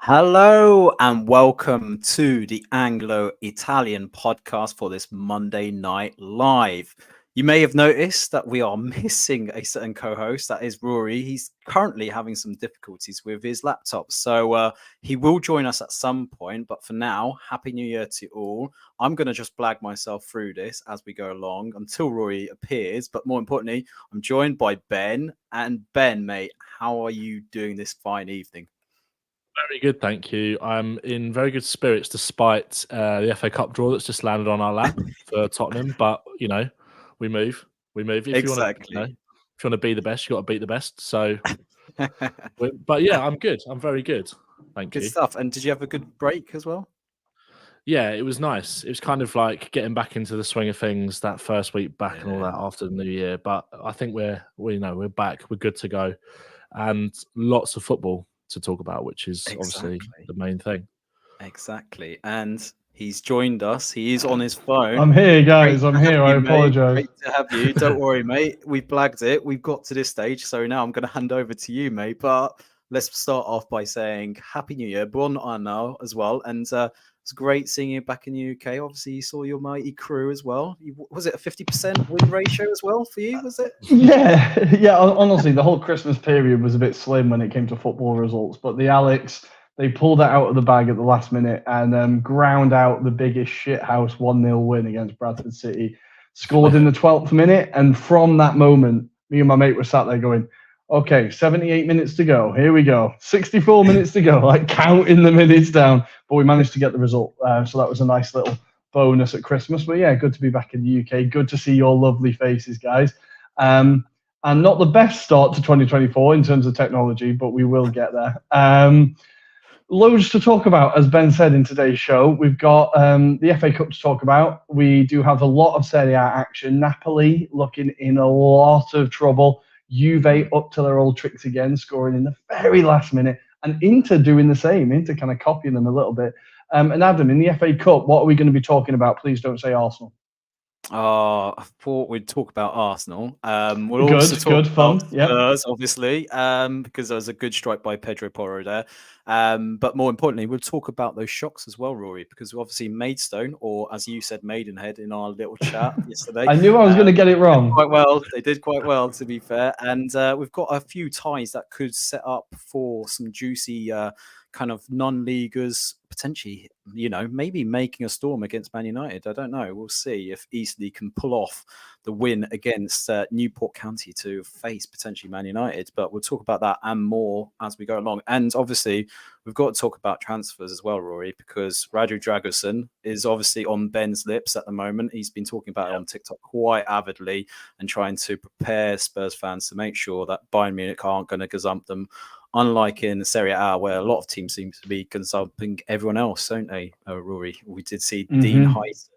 Hello and welcome to the Anglo-Italian podcast for this Monday Night Live. You may have noticed that we are missing a certain co-host, that is Rory. He's currently having some difficulties with his laptop, so he will join us at some point. But for now, Happy New Year to all. I'm going to just blag myself through this as we go along until Rory appears. But more importantly, I'm joined by Ben. And Ben, mate, how are you doing this fine evening? Very good, thank you. I'm in very good spirits despite the FA Cup draw that's just landed on our lap for Tottenham. But we move. If you want to, Exactly. if you want to be the best, you got to beat the best. So, but yeah, I'm good. I'm very good. Thank Good you. stuff. And did you have a good break as well? Yeah, it was nice. It was kind of like getting back into the swing of things that first week back and all that after the new year. But I think we're back. We're good to go, and lots of football to talk about, which is obviously the main thing. Exactly. And he's joined us. He is on his phone. I'm here, guys. Great I'm to have here. I you, mate. apologize. Great to have you. Don't worry, mate. We've blagged it. We've got to this stage. So now I'm going to hand over to you, mate. But let's start off by saying Happy New Year. Buon anno as well. And it's great seeing you back in the UK. Obviously, you saw your mighty crew as well. Was it a 50% win ratio as well for you? Was it? Yeah. Honestly, the whole Christmas period was a bit slim when it came to football results. But the Alex, they pulled it out of the bag at the last minute and ground out the biggest shithouse 1-0 win against Bradford City. Scored in the 12th minute. And from that moment, me and my mate were sat there going, okay, 78 minutes to go. Here we go. 64 minutes to go, like counting the minutes down. But we managed to get the result. So that was a nice little bonus at Christmas. But yeah, good to be back in the UK. Good to see your lovely faces, guys. And not the best start to 2024 in terms of technology, but we will get there. Loads to talk about, as Ben said in today's show. We've got the FA Cup to talk about. We do have a lot of Serie A action. Napoli looking in a lot of trouble. Juve up to their old tricks again, scoring in the very last minute. And Inter doing the same. Inter kind of copying them a little bit. And Adam, in the FA Cup, what are we going to be talking about? Please don't say Arsenal. I thought we'd talk about Arsenal. We'll also talk about Spurs, obviously, because there was a good strike by Pedro Porro there. But more importantly, we'll talk about those shocks as well, Rory, because obviously Maidstone, or as you said, Maidenhead in our little chat yesterday. I knew I was going to get it wrong. Quite well. They did quite well, to be fair. And we've got a few ties that could set up for some juicy kind of non-leaguers, potentially, maybe making a storm against Man United. I don't know. We'll see if Eastleigh can pull off the win against Newport County to face potentially Man United. But we'll talk about that and more as we go along. And obviously, we've got to talk about transfers as well, Rory, because Radu Dragosin is obviously on Ben's lips at the moment. He's been talking about it on TikTok quite avidly and trying to prepare Spurs fans to make sure that Bayern Munich aren't going to gazump them. Unlike in Serie A, where a lot of teams seem to be consulting everyone else, don't they, Rory? We did see Dean Heisen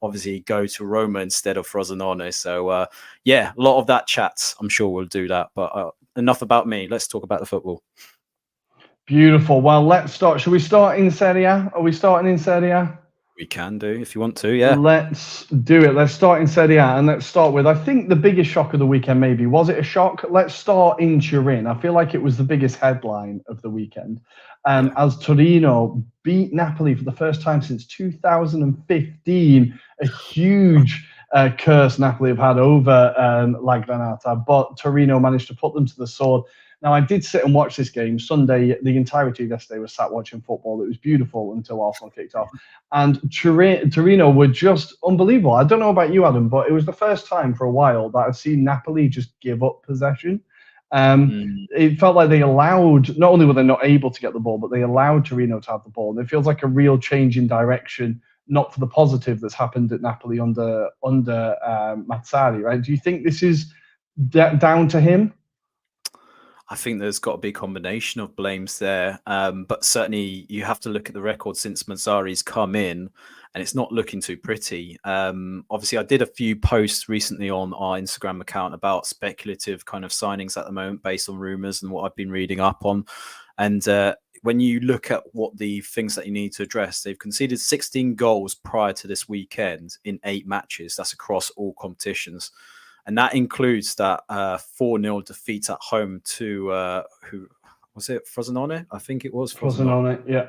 obviously go to Roma instead of Frosinone. So, a lot of that chat. I'm sure we'll do that. But enough about me. Let's talk about the football. Beautiful. Well, let's start. Should we start in Serie A? Are we starting in Serie A? We can do if you want to, yeah. Let's do it. Let's start in Serie A, and let's start with, I think, the biggest shock of the weekend, maybe. Was it a shock? Let's start in Turin. I feel like it was the biggest headline of the weekend, as Torino beat Napoli for the first time since 2015. A huge curse Napoli have had over La Granata, but Torino managed to put them to the sword. Now, I did sit and watch this game Sunday. The entirety of yesterday was sat watching football. It was beautiful until Arsenal kicked off. And Torino were just unbelievable. I don't know about you, Adam, but it was the first time for a while that I've seen Napoli just give up possession. It felt like they allowed, not only were they not able to get the ball, but they allowed Torino to have the ball. And it feels like a real change in direction, not for the positive that's happened at Napoli under Mazzarri, right? Do you think this is down to him? I think there's got to be a combination of blames there. But certainly you have to look at the record since Mazzari's come in, and it's not looking too pretty. Obviously, I did a few posts recently on our Instagram account about speculative kind of signings at the moment based on rumours and what I've been reading up on. And when you look at what the things that you need to address, they've conceded 16 goals prior to this weekend in 8 matches. That's across all competitions. And that includes that 4-0 defeat at home to who was it Frosinone? I think it was Frosinone, yeah.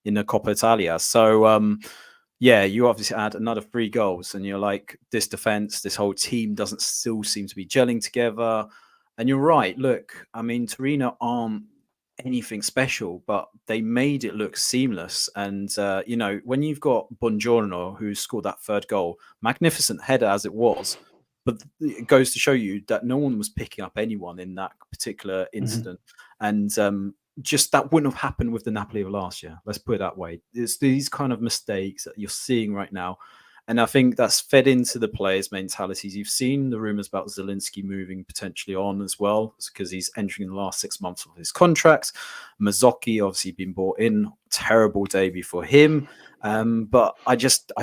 In the Coppa Italia. So yeah, you obviously add another 3 goals, and you're like, this defense, this whole team doesn't still seem to be gelling together. And you're right. Look, I mean, Torino aren't anything special, but they made it look seamless. And you know, when you've got Buongiorno, who scored that 3rd goal, magnificent header as it was, but it goes to show you that no one was picking up anyone in that particular incident. And just that wouldn't have happened with the Napoli of last year. Let's put it that way. It's these kind of mistakes that you're seeing right now. And I think that's fed into the players' mentalities. You've seen the rumors about Zielinski moving potentially on as well, because he's entering the last 6 months of his contract. Mazzocchi obviously been bought in. Terrible debut for him. But I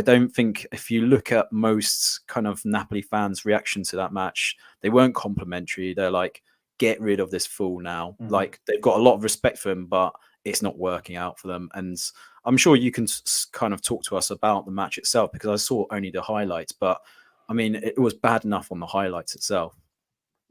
don't think, if you look at most kind of Napoli fans' reaction to that match, they weren't complimentary. They're like, get rid of this fool now. Like, they've got a lot of respect for him, but it's not working out for them. And I'm sure you can kind of talk to us about the match itself, because I saw only the highlights, but I mean, it was bad enough on the highlights itself.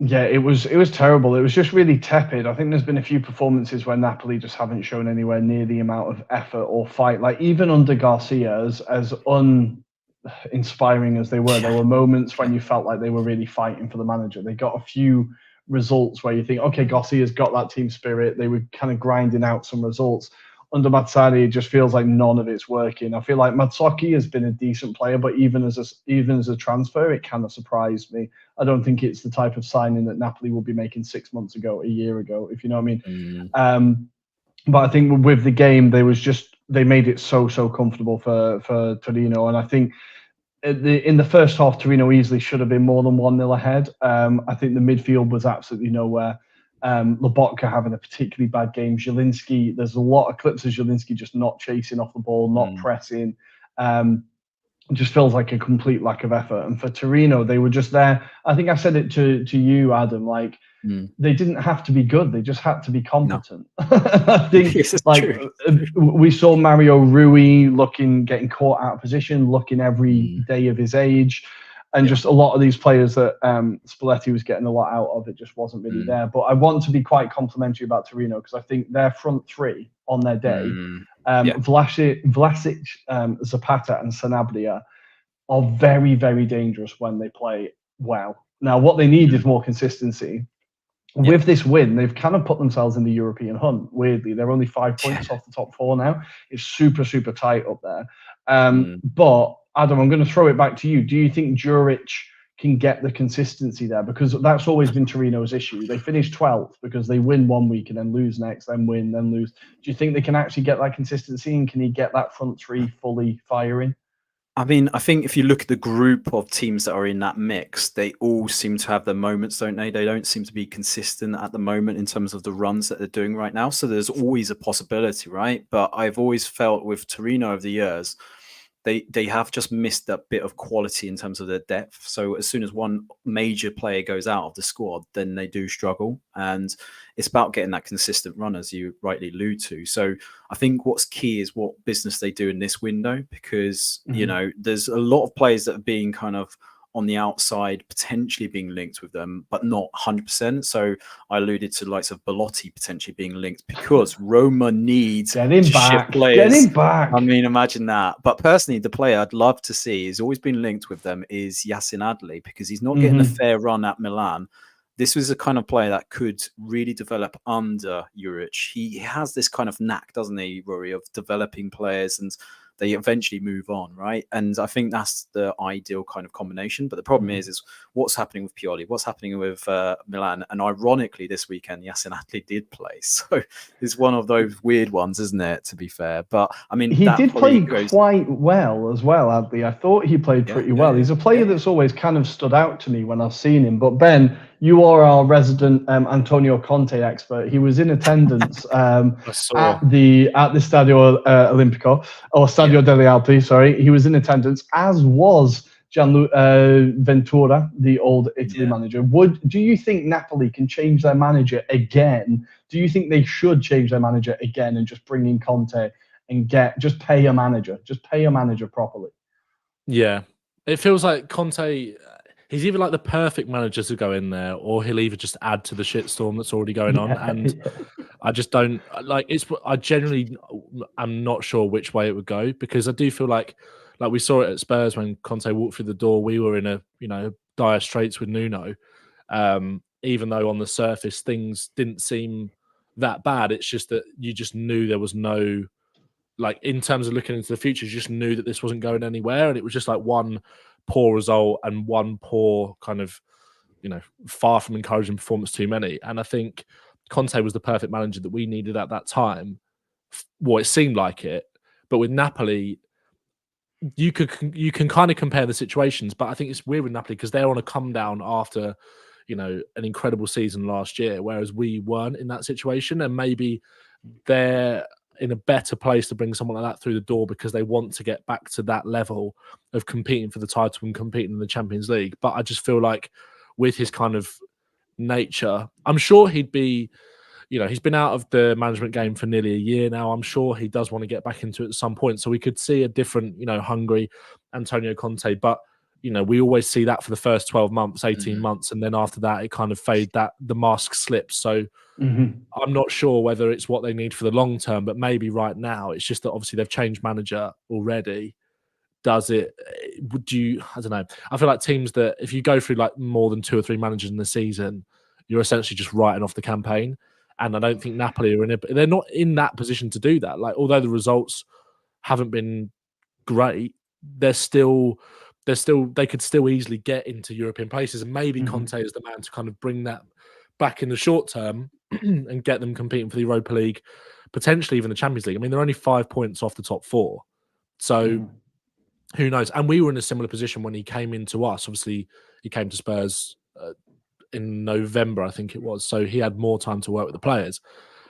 Yeah, it was terrible. It was just really tepid. I think there's been a few performances where Napoli just haven't shown anywhere near the amount of effort or fight. Like, even under Garcia, as uninspiring as they were, there were moments when you felt like they were really fighting for the manager. They got a few results where you think, okay, Garcia's got that team spirit. They were kind of grinding out some results. Under Mazzari, it just feels like none of it's working. I feel like Mazzocchi has been a decent player, but even as a transfer, it kind of surprised me. I don't think it's the type of signing that Napoli will be making 6 months ago, a year ago, if you know what I mean. But I think with the game, they made it so comfortable for Torino, and I think in the first half, Torino easily should have been more than 1-0 ahead. I think the midfield was absolutely nowhere. Lobotka having a particularly bad game. Zielinski, there's a lot of clips of Zielinski just not chasing off the ball, not pressing. It just feels like a complete lack of effort. And for Torino, they were just there. I think I said it to you, Adam, like, they didn't have to be good. They just had to be competent. No. I think we saw Mario Rui getting caught out of position, looking every day of his age. And just a lot of these players that Spalletti was getting a lot out of, it just wasn't really there. But I want to be quite complimentary about Torino, because I think their front 3 on their day, Vlasic, Zapata and Sanabria, are very, very dangerous when they play well. Now, what they need is more consistency. With this win, they've kind of put themselves in the European hunt, weirdly. They're only 5 points off the top 4 now. It's super tight up there. But, Adam, I'm going to throw it back to you. Do you think Juric can get the consistency there? Because that's always been Torino's issue. They finish 12th because they win 1 week and then lose next, then win, then lose. Do you think they can actually get that consistency, and can he get that front 3 fully firing? I mean, I think if you look at the group of teams that are in that mix, they all seem to have their moments, don't they? They don't seem to be consistent at the moment in terms of the runs that they're doing right now. So there's always a possibility, right? But I've always felt with Torino over the years, they have just missed that bit of quality in terms of their depth. So as soon as one major player goes out of the squad, then they do struggle. And it's about getting that consistent run, as you rightly allude to. So I think what's key is what business they do in this window, because, you know, there's a lot of players that are being kind of on the outside, potentially being linked with them, but not 100%. So I alluded to the likes of Belotti potentially being linked, because Roma needs Get him back. I mean, imagine that. But personally, the player I'd love to see, has always been linked with them, is Yacine Adli, because he's not getting a fair run at Milan. This was a kind of player that could really develop under Juric. He has this kind of knack, doesn't he, Rory, of developing players, and they eventually move on, right? And I think that's the ideal kind of combination. But the problem is what's happening with Pioli, what's happening with Milan. And ironically, this weekend, Yacine Adli did play. So it's one of those weird ones, isn't it, to be fair? But I mean, he did play quite well as well, Adli. I thought he played pretty well. He's a player that's always kind of stood out to me when I've seen him. But Ben, you are our resident Antonio Conte expert. He was in attendance at the Stadio Olimpico, or Stadio delle Alpi, sorry. He was in attendance, as was Gianluca Ventura, the old Italy manager. Do you think Napoli can change their manager again? Do you think they should change their manager again and just bring in Conte and just pay a manager properly? Yeah, it feels like Conte, he's either like the perfect manager to go in there, or he'll either just add to the shitstorm that's already going on. And I just don't like. I generally am not sure which way it would go, because I do feel like we saw it at Spurs when Conte walked through the door. We were in a dire straits with Nuno, even though on the surface things didn't seem that bad. It's just that you just knew there was no, like, in terms of looking into the future, you just knew that this wasn't going anywhere, and it was just like one poor result and one poor kind of, far from encouraging performance too many. And I think Conte was the perfect manager that we needed at that time. Well, it seemed like it, but with Napoli, you can kind of compare the situations, but I think it's weird with Napoli because they're on a come down after, an incredible season last year, whereas we weren't in that situation, and maybe they're in a better place to bring someone like that through the door because they want to get back to that level of competing for the title and competing in the Champions League. But I just feel like with his kind of nature, I'm sure he'd be, he's been out of the management game for nearly a year now. I'm sure he does want to get back into it at some point. So we could see a different, hungry Antonio Conte. But, we always see that for the first 12 months, 18 months. And then after that, it kind of fades, that the mask slips. So I'm not sure whether it's what they need for the long term, but maybe right now it's just that obviously they've changed manager already. I don't know. I feel like teams that if you go through like more than 2 or 3 managers in the season, you're essentially just writing off the campaign. And I don't think Napoli are they're not in that position to do that. Like, although the results haven't been great, they could still easily get into European places. And maybe Conte is the man to kind of bring that back in the short term and get them competing for the Europa League, potentially even the Champions League. I mean, they're only 5 points off the top 4. So who knows? And we were in a similar position when he came into us. Obviously, he came to Spurs in November, I think it was. So he had more time to work with the players.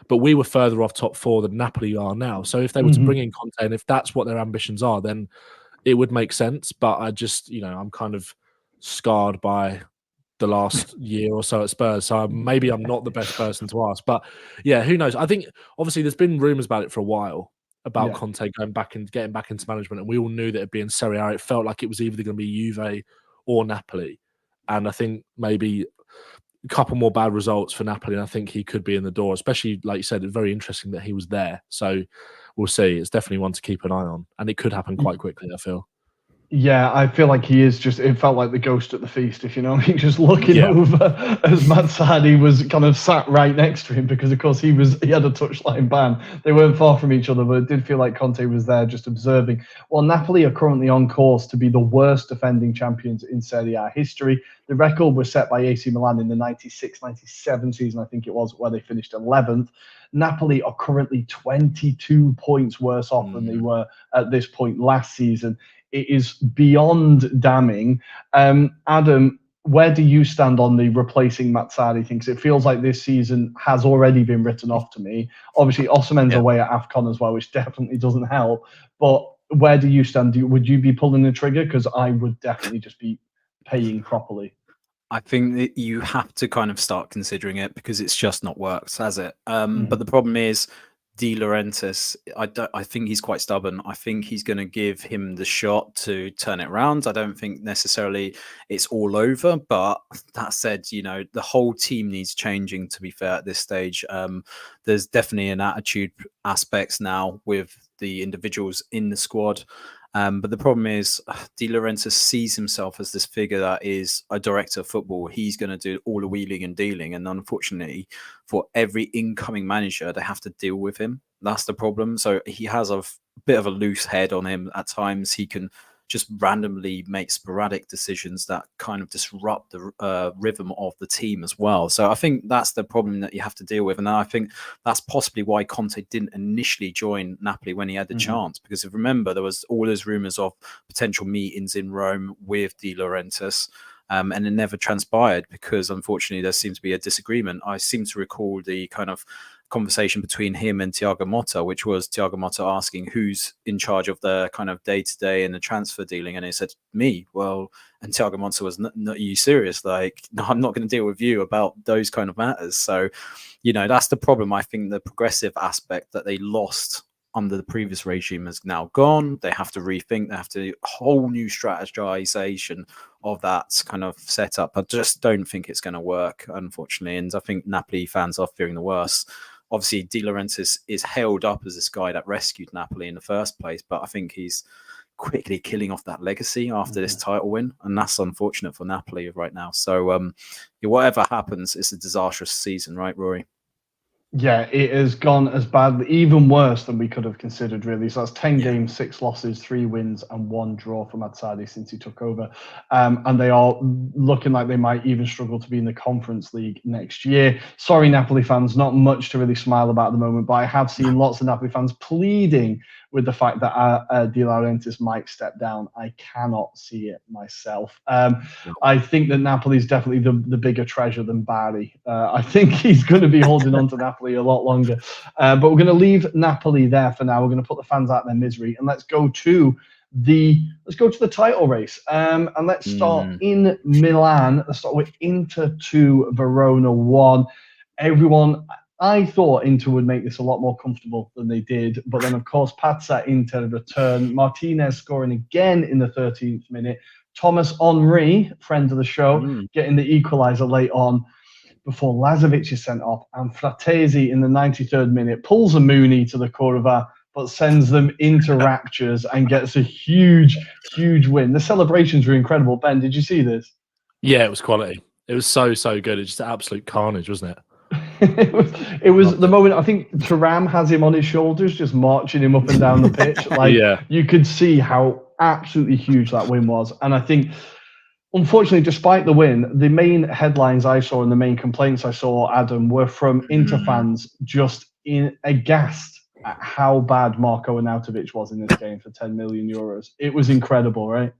But we were further off top 4 than Napoli are now. So if they were to bring in Conte, and if that's what their ambitions are, then it would make sense. But I just, I'm kind of scarred by the last year or so at Spurs. So maybe I'm not the best person to ask. But yeah, who knows? I think obviously there's been rumours about it for a while, about Conte going back and getting back into management. And we all knew that it'd be in Serie A. It felt like it was either going to be Juve or Napoli. And I think maybe a couple more bad results for Napoli, and I think he could be in the door, especially, like you said, it's very interesting that he was there. So we'll see. It's definitely one to keep an eye on. And it could happen quite quickly, I feel. Yeah, I feel like he is just, it felt like the ghost at the feast, if you know what I mean, just looking over as Mazzarri was kind of sat right next to him because, of course, he had a touchline ban. They weren't far from each other, but it did feel like Conte was there just observing. Well, Napoli are currently on course to be the worst defending champions in Serie A history. The record was set by AC Milan in the 96-97 season, I think it was, where they finished 11th. Napoli are currently 22 points worse off than they were at this point last season. It is beyond damning. Adam, where do you stand on the replacing Mazzarri thing? Because it feels like this season has already been written off to me. Obviously, Osimhen's away at AFCON as well, which definitely doesn't help. But where do you stand? Would you be pulling the trigger? Because I would definitely just be paying properly. I think that you have to kind of start considering it because it's just not worked, has it? But the problem is, De Laurentiis, I think he's quite stubborn. I think he's going to give him the shot to turn it around. I don't think necessarily it's all over. But that said, the whole team needs changing, to be fair, at this stage. There's definitely an attitude aspects now with the individuals in the squad. But the problem is, De Laurentiis sees himself as this figure that is a director of football. He's going to do all the wheeling and dealing. And unfortunately, for every incoming manager, they have to deal with him. That's the problem. So he has a bit of a loose head on him at times. He can just randomly make sporadic decisions that kind of disrupt the rhythm of the team as well. So I think that's the problem that you have to deal with. And I think that's possibly why Conte didn't initially join Napoli when he had the chance. Because if you remember, there was all those rumours of potential meetings in Rome with De Laurentiis. And it never transpired because, unfortunately, there seemed to be a disagreement. I seem to recall the kind of conversation between him and Thiago Motta, which was Thiago Motta asking who's in charge of the kind of day-to-day and the transfer dealing. And he said, me. Well, and Thiago Motta was, not are you serious? Like, no, I'm not going to deal with you about those kind of matters. So, that's the problem. I think the progressive aspect that they lost under the previous regime is now gone. They have to rethink. They have to do a whole new strategization of that kind of setup. I just don't think it's going to work, unfortunately. And I think Napoli fans are fearing the worst. obviously De Laurentiis is hailed up as this guy that rescued Napoli in the first place, but I think he's quickly killing off that legacy after this title win, and that's unfortunate for Napoli right now. So whatever happens, it's a disastrous season, right, Rory? Yeah, it has gone as bad, even worse than we could have considered, really. So that's 10 games, 6 losses, 3 wins, and 1 draw for Mazzarri since he took over. And they are looking like they might even struggle to be in the Conference League next year. Sorry, Napoli fans, not much to really smile about at the moment, but I have seen lots of Napoli fans pleading with the fact that De Laurentiis might step down. I cannot see it myself. I think that Napoli is definitely the bigger treasure than Bari. I think he's going to be holding on to Napoli a lot longer. But we're going to leave Napoli there for now. We're going to put the fans out of their misery, and let's go to the title race. And let's start in Milan. Let's start with Inter 2, Verona 1. I thought Inter would make this a lot more comfortable than they did. But then, of course, Pazza Inter return. Martinez scoring again in the 13th minute. Thomas Henry, friend of the show, getting the equaliser late on before Lazovic is sent off. And Fratesi in the 93rd minute pulls a Mooney to the Curva, but sends them into raptures and gets a huge, huge win. The celebrations were incredible. Ben, did you see this? Yeah, it was quality. It was so good. It's just absolute carnage, wasn't it? it was the moment. I think Thuram has him on his shoulders, just marching him up and down the pitch. You could see how absolutely huge that win was. And I think, unfortunately, despite the win, the main headlines I saw and the main complaints I saw, Adam, were from Inter fans just aghast at how bad Marko Arnautovic was in this game for 10 million euros. It was incredible, right?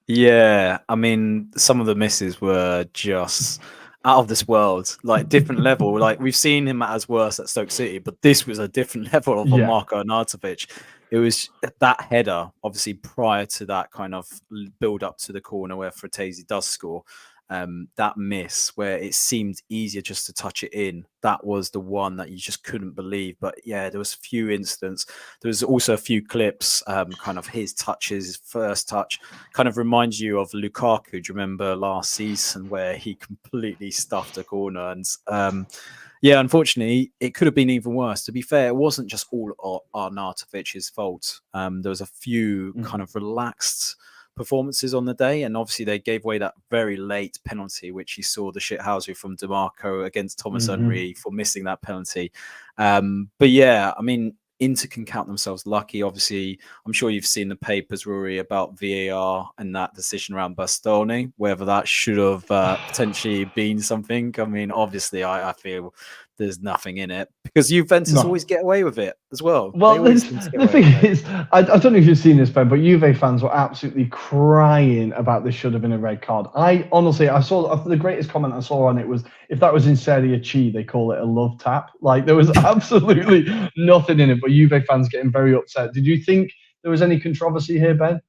Yeah, I mean, some of the misses were just out of this world, like different level. Like we've seen him at his worst at Stoke City, but this was a different level of Marko Arnautovic. It was that header, obviously prior to that kind of build up to the corner where Fratesi does score. That miss where it seemed easier just to touch it in, that was the one that you just couldn't believe. But yeah, there was a few incidents. There was also a few clips, kind of his touches, his first touch kind of reminds you of Lukaku. Do you remember last season where he completely stuffed a corner? And yeah, unfortunately, it could have been even worse. To be fair, it wasn't just all Arnautovic's fault. There was a few kind of relaxed performances on the day, and obviously they gave away that very late penalty, which you saw the shithousery from DeMarco against Thomas Henry for missing that penalty. But yeah, I mean, Inter can count themselves lucky. Obviously, I'm sure you've seen the papers, Rory, about VAR and that decision around Bastoni, whether that should have potentially been something. I mean, obviously, I feel there's nothing in it because Juventus always get away with it as well. Well, the thing is, I don't know if you've seen this, Ben, but Juve fans were absolutely crying about this should have been a red card. I saw the greatest comment I saw on it was, if that was in Serie A, they call it a love tap. Like there was absolutely nothing in it, but Juve fans getting very upset. Did you think there was any controversy here, Ben?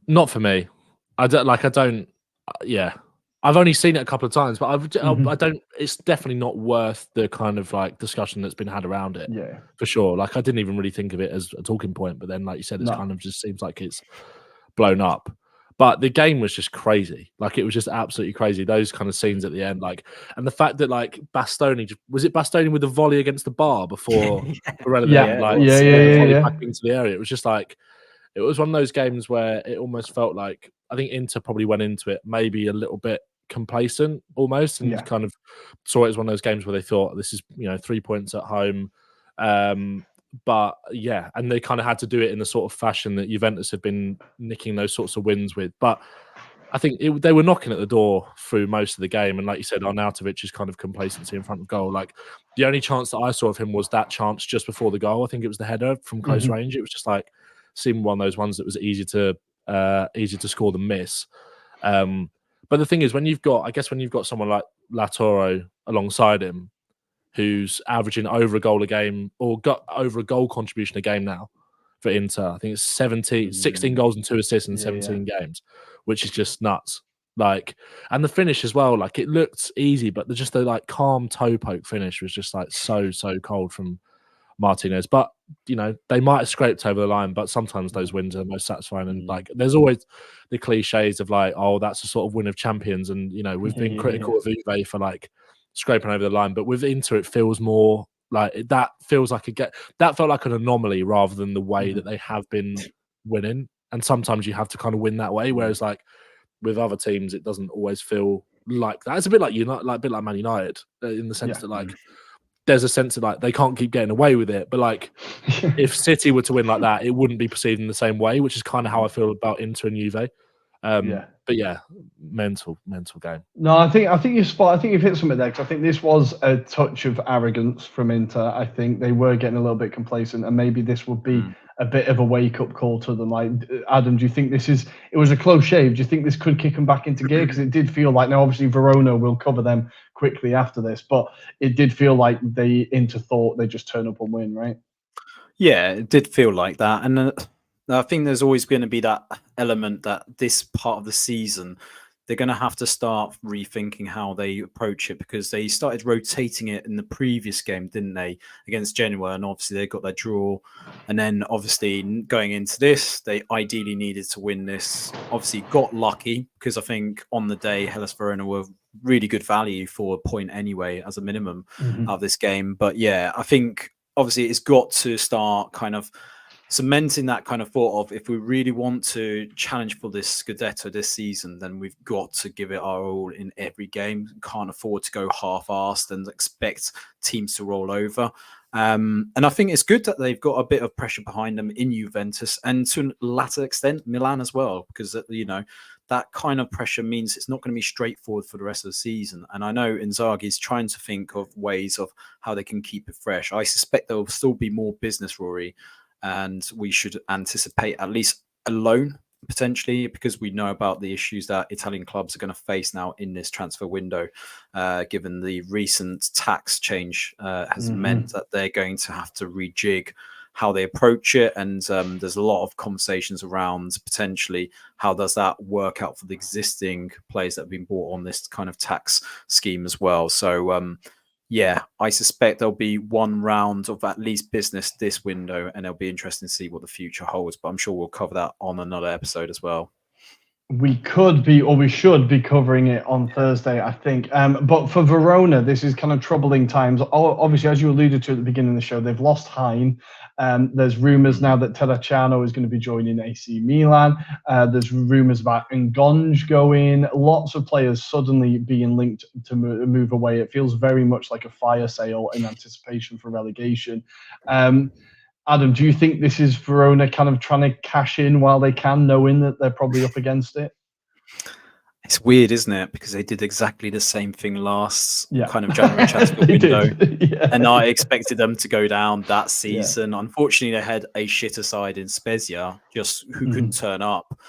Not for me. I don't. Yeah. I've only seen it a couple of times, but I don't. It's definitely not worth the kind of like discussion that's been had around it. Yeah, for sure. Like I didn't even really think of it as a talking point, but then, like you said, it's kind of just seems like it's blown up. But the game was just crazy. Like it was just absolutely crazy. Those kind of scenes at the end, like, and the fact that like Bastoni was it Bastoni with the volley against the bar before volley back into the area. It was just like it was one of those games where it almost felt like I think Inter probably went into it maybe a little bit complacent almost and kind of saw it as one of those games where they thought this is 3 points at home, but yeah, and they kind of had to do it in the sort of fashion that Juventus had been nicking those sorts of wins with. But I think they were knocking at the door through most of the game, and like you said, Arnautovic's kind of complacency in front of goal. Like the only chance that I saw of him was that chance just before the goal. I think it was the header from close range. It was just like seemed one of those ones that was easy to score than miss. But the thing is, when you've got someone like Lautaro alongside him, who's averaging over a goal a game or got over a goal contribution a game now for Inter, I think it's 16 goals and 2 assists in 17 games, which is just nuts. Like, and the finish as well, like it looked easy, but the like calm toe poke finish was just like so cold from Martinez. But they might have scraped over the line, but sometimes those wins are the most satisfying. And like there's always the cliches of like, oh, that's a sort of win of champions, and we've been critical of Juve for like scraping over the line, but with Inter it feels more Like that feels like that felt like an anomaly rather than the way that they have been winning. And sometimes you have to kind of win that way. Whereas like with other teams, it doesn't always feel like that. It's a bit like a bit like Man United in the sense that like there's a sense that like they can't keep getting away with it. But like if City were to win like that, it wouldn't be perceived in the same way, which is kind of how I feel about Inter and Juve. But yeah, mental game. No, I think you're spot. I think you've hit something there, because I think this was a touch of arrogance from Inter. I think they were getting a little bit complacent, and maybe this would be a bit of a wake-up call to them. Like, Adam, do you think it was a close shave? Do you think this could kick them back into gear? Because it did feel like, now obviously Verona will cover them quickly after this, but it did feel like Inter thought they'd just turn up and win, right? Yeah, it did feel like that. And I think there's always going to be that element that this part of the season, they're going to have to start rethinking how they approach it, because they started rotating it in the previous game, didn't they, against Genoa? And obviously they got their draw. And then obviously going into this, they ideally needed to win this. Obviously got lucky, because I think on the day, Hellas Verona were really good value for a point anyway, as a minimum of this game. But yeah, I think obviously it's got to start kind of cementing that kind of thought of, if we really want to challenge for this Scudetto this season, then we've got to give it our all in every game. Can't afford to go half-assed and expect teams to roll over. And I think it's good that they've got a bit of pressure behind them in Juventus, and to a latter extent Milan as well, because that kind of pressure means it's not going to be straightforward for the rest of the season. And I know Inzaghi's trying to think of ways of how they can keep it fresh. I suspect there will still be more business, Rory, and we should anticipate at least a loan potentially, because we know about the issues that Italian clubs are going to face now in this transfer window, given the recent tax change has meant that they're going to have to rejig how they approach it. And there's a lot of conversations around potentially how does that work out for the existing players that have been bought on this kind of tax scheme as well. So yeah, I suspect there'll be one round of at least business this window, and it'll be interesting to see what the future holds. But I'm sure we'll cover that on another episode as well. We could be, or we should be, covering it on Thursday, I think. But for Verona, this is kind of troubling times. Obviously, as you alluded to at the beginning of the show, they've lost Hein. There's rumours now that Terracciano is going to be joining AC Milan. There's rumours about Ngonge going. Lots of players suddenly being linked to move away. It feels very much like a fire sale in anticipation for relegation. Adam, do you think this is Verona kind of trying to cash in while they can, knowing that they're probably up against it? It's weird, isn't it? Because they did exactly the same thing last kind of January transfer window. And I expected them to go down that season. Yeah. Unfortunately, they had a shitter side in Spezia, just who couldn't turn up.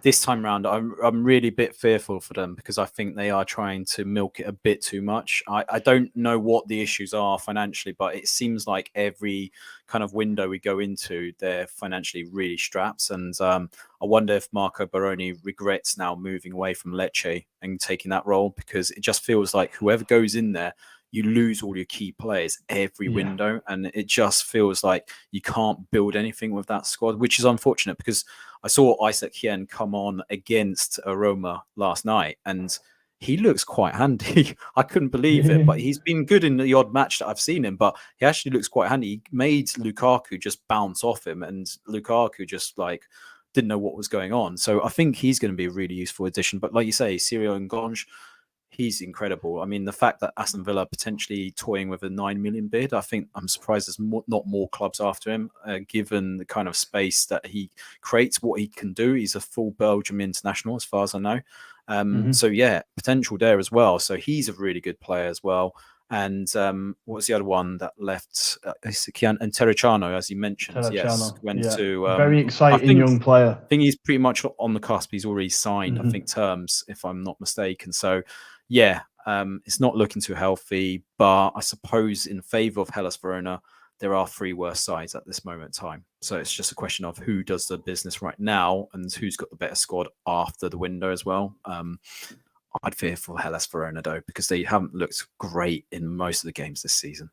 This time round, I'm really a bit fearful for them, because I think they are trying to milk it a bit too much. I don't know what the issues are financially, but it seems like every kind of window we go into, they're financially really strapped. And I wonder if Marco Baroni regrets now moving away from Lecce and taking that role, because it just feels like whoever goes in there, you lose all your key players every window, and it just feels like you can't build anything with that squad, which is unfortunate, because I saw Isaac Hien come on against Roma last night, and he looks quite handy. I couldn't believe it, but he's been good in the odd match that I've seen him, but he actually looks quite handy. He made Lukaku just bounce off him, and Lukaku just didn't know what was going on. So I think he's going to be a really useful addition. But like you say, Cyril Ngonge, he's incredible. I mean, the fact that Aston Villa potentially toying with a 9 million bid, I think I'm surprised there's not more clubs after him, given the kind of space that he creates, what he can do. He's a full Belgium international, as far as I know. So yeah, potential there as well. So he's a really good player as well. And what was the other one that left? And Terracciano, as you mentioned, went to very exciting young player. I think he's pretty much on the cusp. He's already signed, I think, terms, if I'm not mistaken. So yeah, it's not looking too healthy. But I suppose in favour of Hellas Verona, there are three worse sides at this moment in time. So it's just a question of who does the business right now and who's got the better squad after the window as well. I'd fear for Hellas Verona, though, because they haven't looked great in most of the games this season.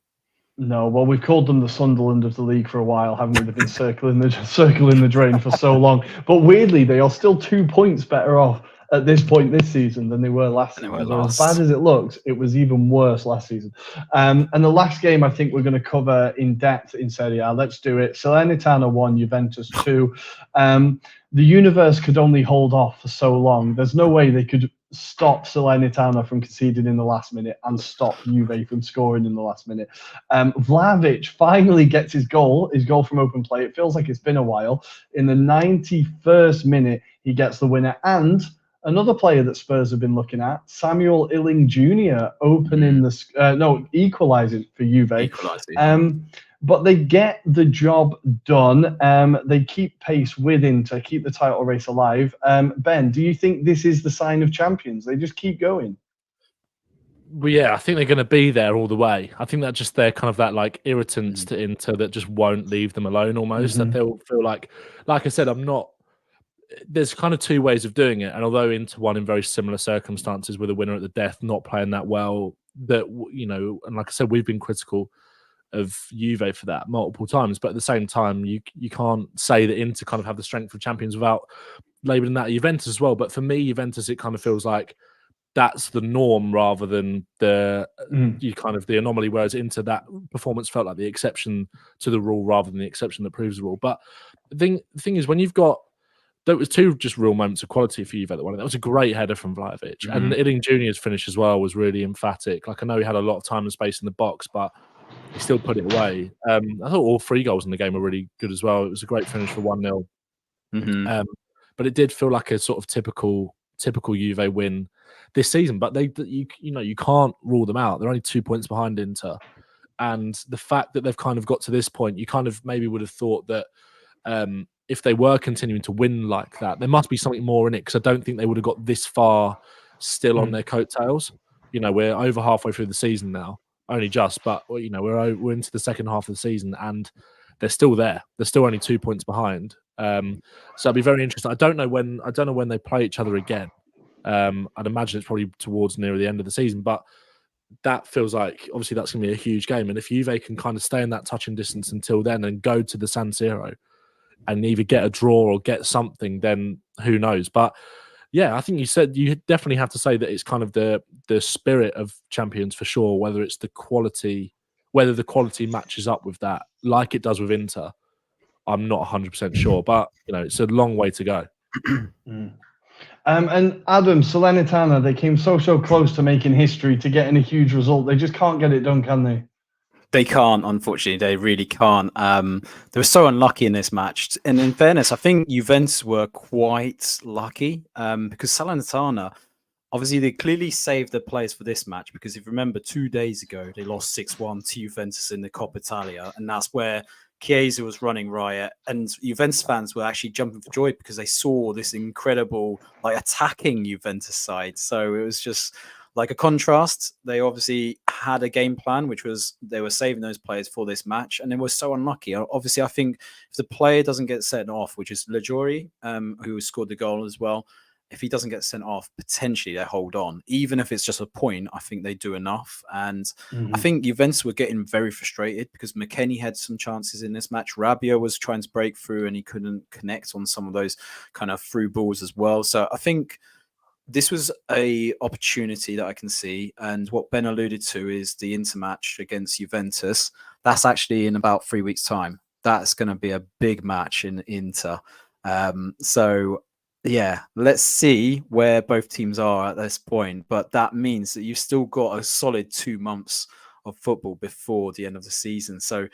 No, well, we've called them the Sunderland of the league for a while, haven't we? They've been circling the drain for so long. But weirdly, they are still 2 points better off at this point this season than they were last And they season. were So as bad last. as it looks, it was even worse last season. And the last game I think we're going to cover in depth in Serie A. Let's do it. Salernitana 1, Juventus 2. The universe could only hold off for so long. There's no way they could stop Salernitana from conceding in the last minute and stop Juve from scoring in the last minute. Vlahovic finally gets his goal from open play. It feels like it's been a while. In the 91st minute, he gets the winner. And another player that Spurs have been looking at, Samuel Illing Jr. equalising for Juve. Equalising. But they get the job done. They keep pace with Inter, keep the title race alive. Ben, do you think this is the sign of champions? They just keep going. Well, yeah, I think they're going to be there all the way. I think that just they're kind of that like irritants to Inter that just won't leave them alone almost. That they'll feel like I said, there's kind of two ways of doing it. And although Inter won in very similar circumstances with a winner at the death, not playing that well, and like I said, we've been critical of Juve for that multiple times, but at the same time, you can't say that Inter kind of have the strength of champions without labelling that Juventus as well. But for me, Juventus, it kind of feels like that's the norm rather than the anomaly. Whereas Inter, that performance felt like the exception to the rule rather than the exception that proves the rule. But the thing is, when you've got there was two just real moments of quality for Juve. That was a great header from Vlahovic, and Illing Jr.'s finish as well was really emphatic. Like I know he had a lot of time and space in the box, but he still put it away. I thought all three goals in the game were really good as well. It was a great finish for 1-0. But it did feel like a sort of typical Juve win this season. But you can't rule them out. They're only 2 points behind Inter, and the fact that they've kind of got to this point, you kind of maybe would have thought that if they were continuing to win like that, there must be something more in it, because I don't think they would have got this far still on their coattails. We're over halfway through the season now. Only just, but we're into the second half of the season, and they're still there. They're still only 2 points behind. So it'll be very interesting. I don't know when they play each other again. I'd imagine it's probably towards near the end of the season, but that feels like obviously that's going to be a huge game. And if Juve can kind of stay in that touching distance until then and go to the San Siro and either get a draw or get something, then who knows? But yeah, I think you definitely have to say that it's kind of the spirit of champions for sure. Whether the quality matches up with that, like it does with Inter, I'm not 100% sure. But it's a long way to go. And Adam, Salernitana, they came so close to making history, to getting a huge result. They just can't get it done, can they? They can't, unfortunately. They really can't. They were so unlucky in this match. And in fairness, I think Juventus were quite lucky because Salernitana, obviously, they clearly saved their players for this match, because if you remember, 2 days ago, they lost 6-1 to Juventus in the Coppa Italia. And that's where Chiesa was running riot. And Juventus fans were actually jumping for joy because they saw this incredible, attacking Juventus side. So it was just like a contrast. They obviously had a game plan, which was they were saving those players for this match, and they were so unlucky. Obviously, I think if the player doesn't get sent off, which is Lajori, who scored the goal as well, if he doesn't get sent off, potentially they hold on. Even if it's just a point, I think they do enough. And I think Juventus were getting very frustrated because McKennie had some chances in this match. Rabiot was trying to break through and he couldn't connect on some of those kind of through balls as well. So I think this was a opportunity that I can see. And what Ben alluded to is the Inter match against Juventus. That's actually in about 3 weeks' time. That's going to be a big match in Inter. So yeah, let's see where both teams are at this point. But that means that you've still got a solid 2 months of football before the end of the season. So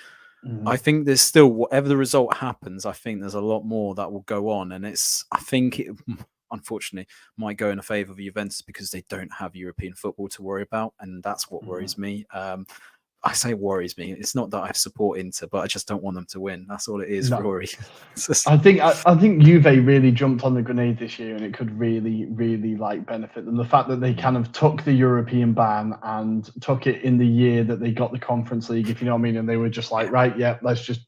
I think there's still, whatever the result happens, I think there's a lot more that will go on. And I think it, unfortunately, might go in a favour of Juventus because they don't have European football to worry about. And that's what worries me. I say worries me. It's not that I support Inter, but I just don't want them to win. That's all it is, Rory. I think Juve really jumped on the grenade this year, and it could really, really benefit them. The fact that they kind of took the European ban and took it in the year that they got the Conference League, if you know what I mean, and they were just like, right, yeah, let's just.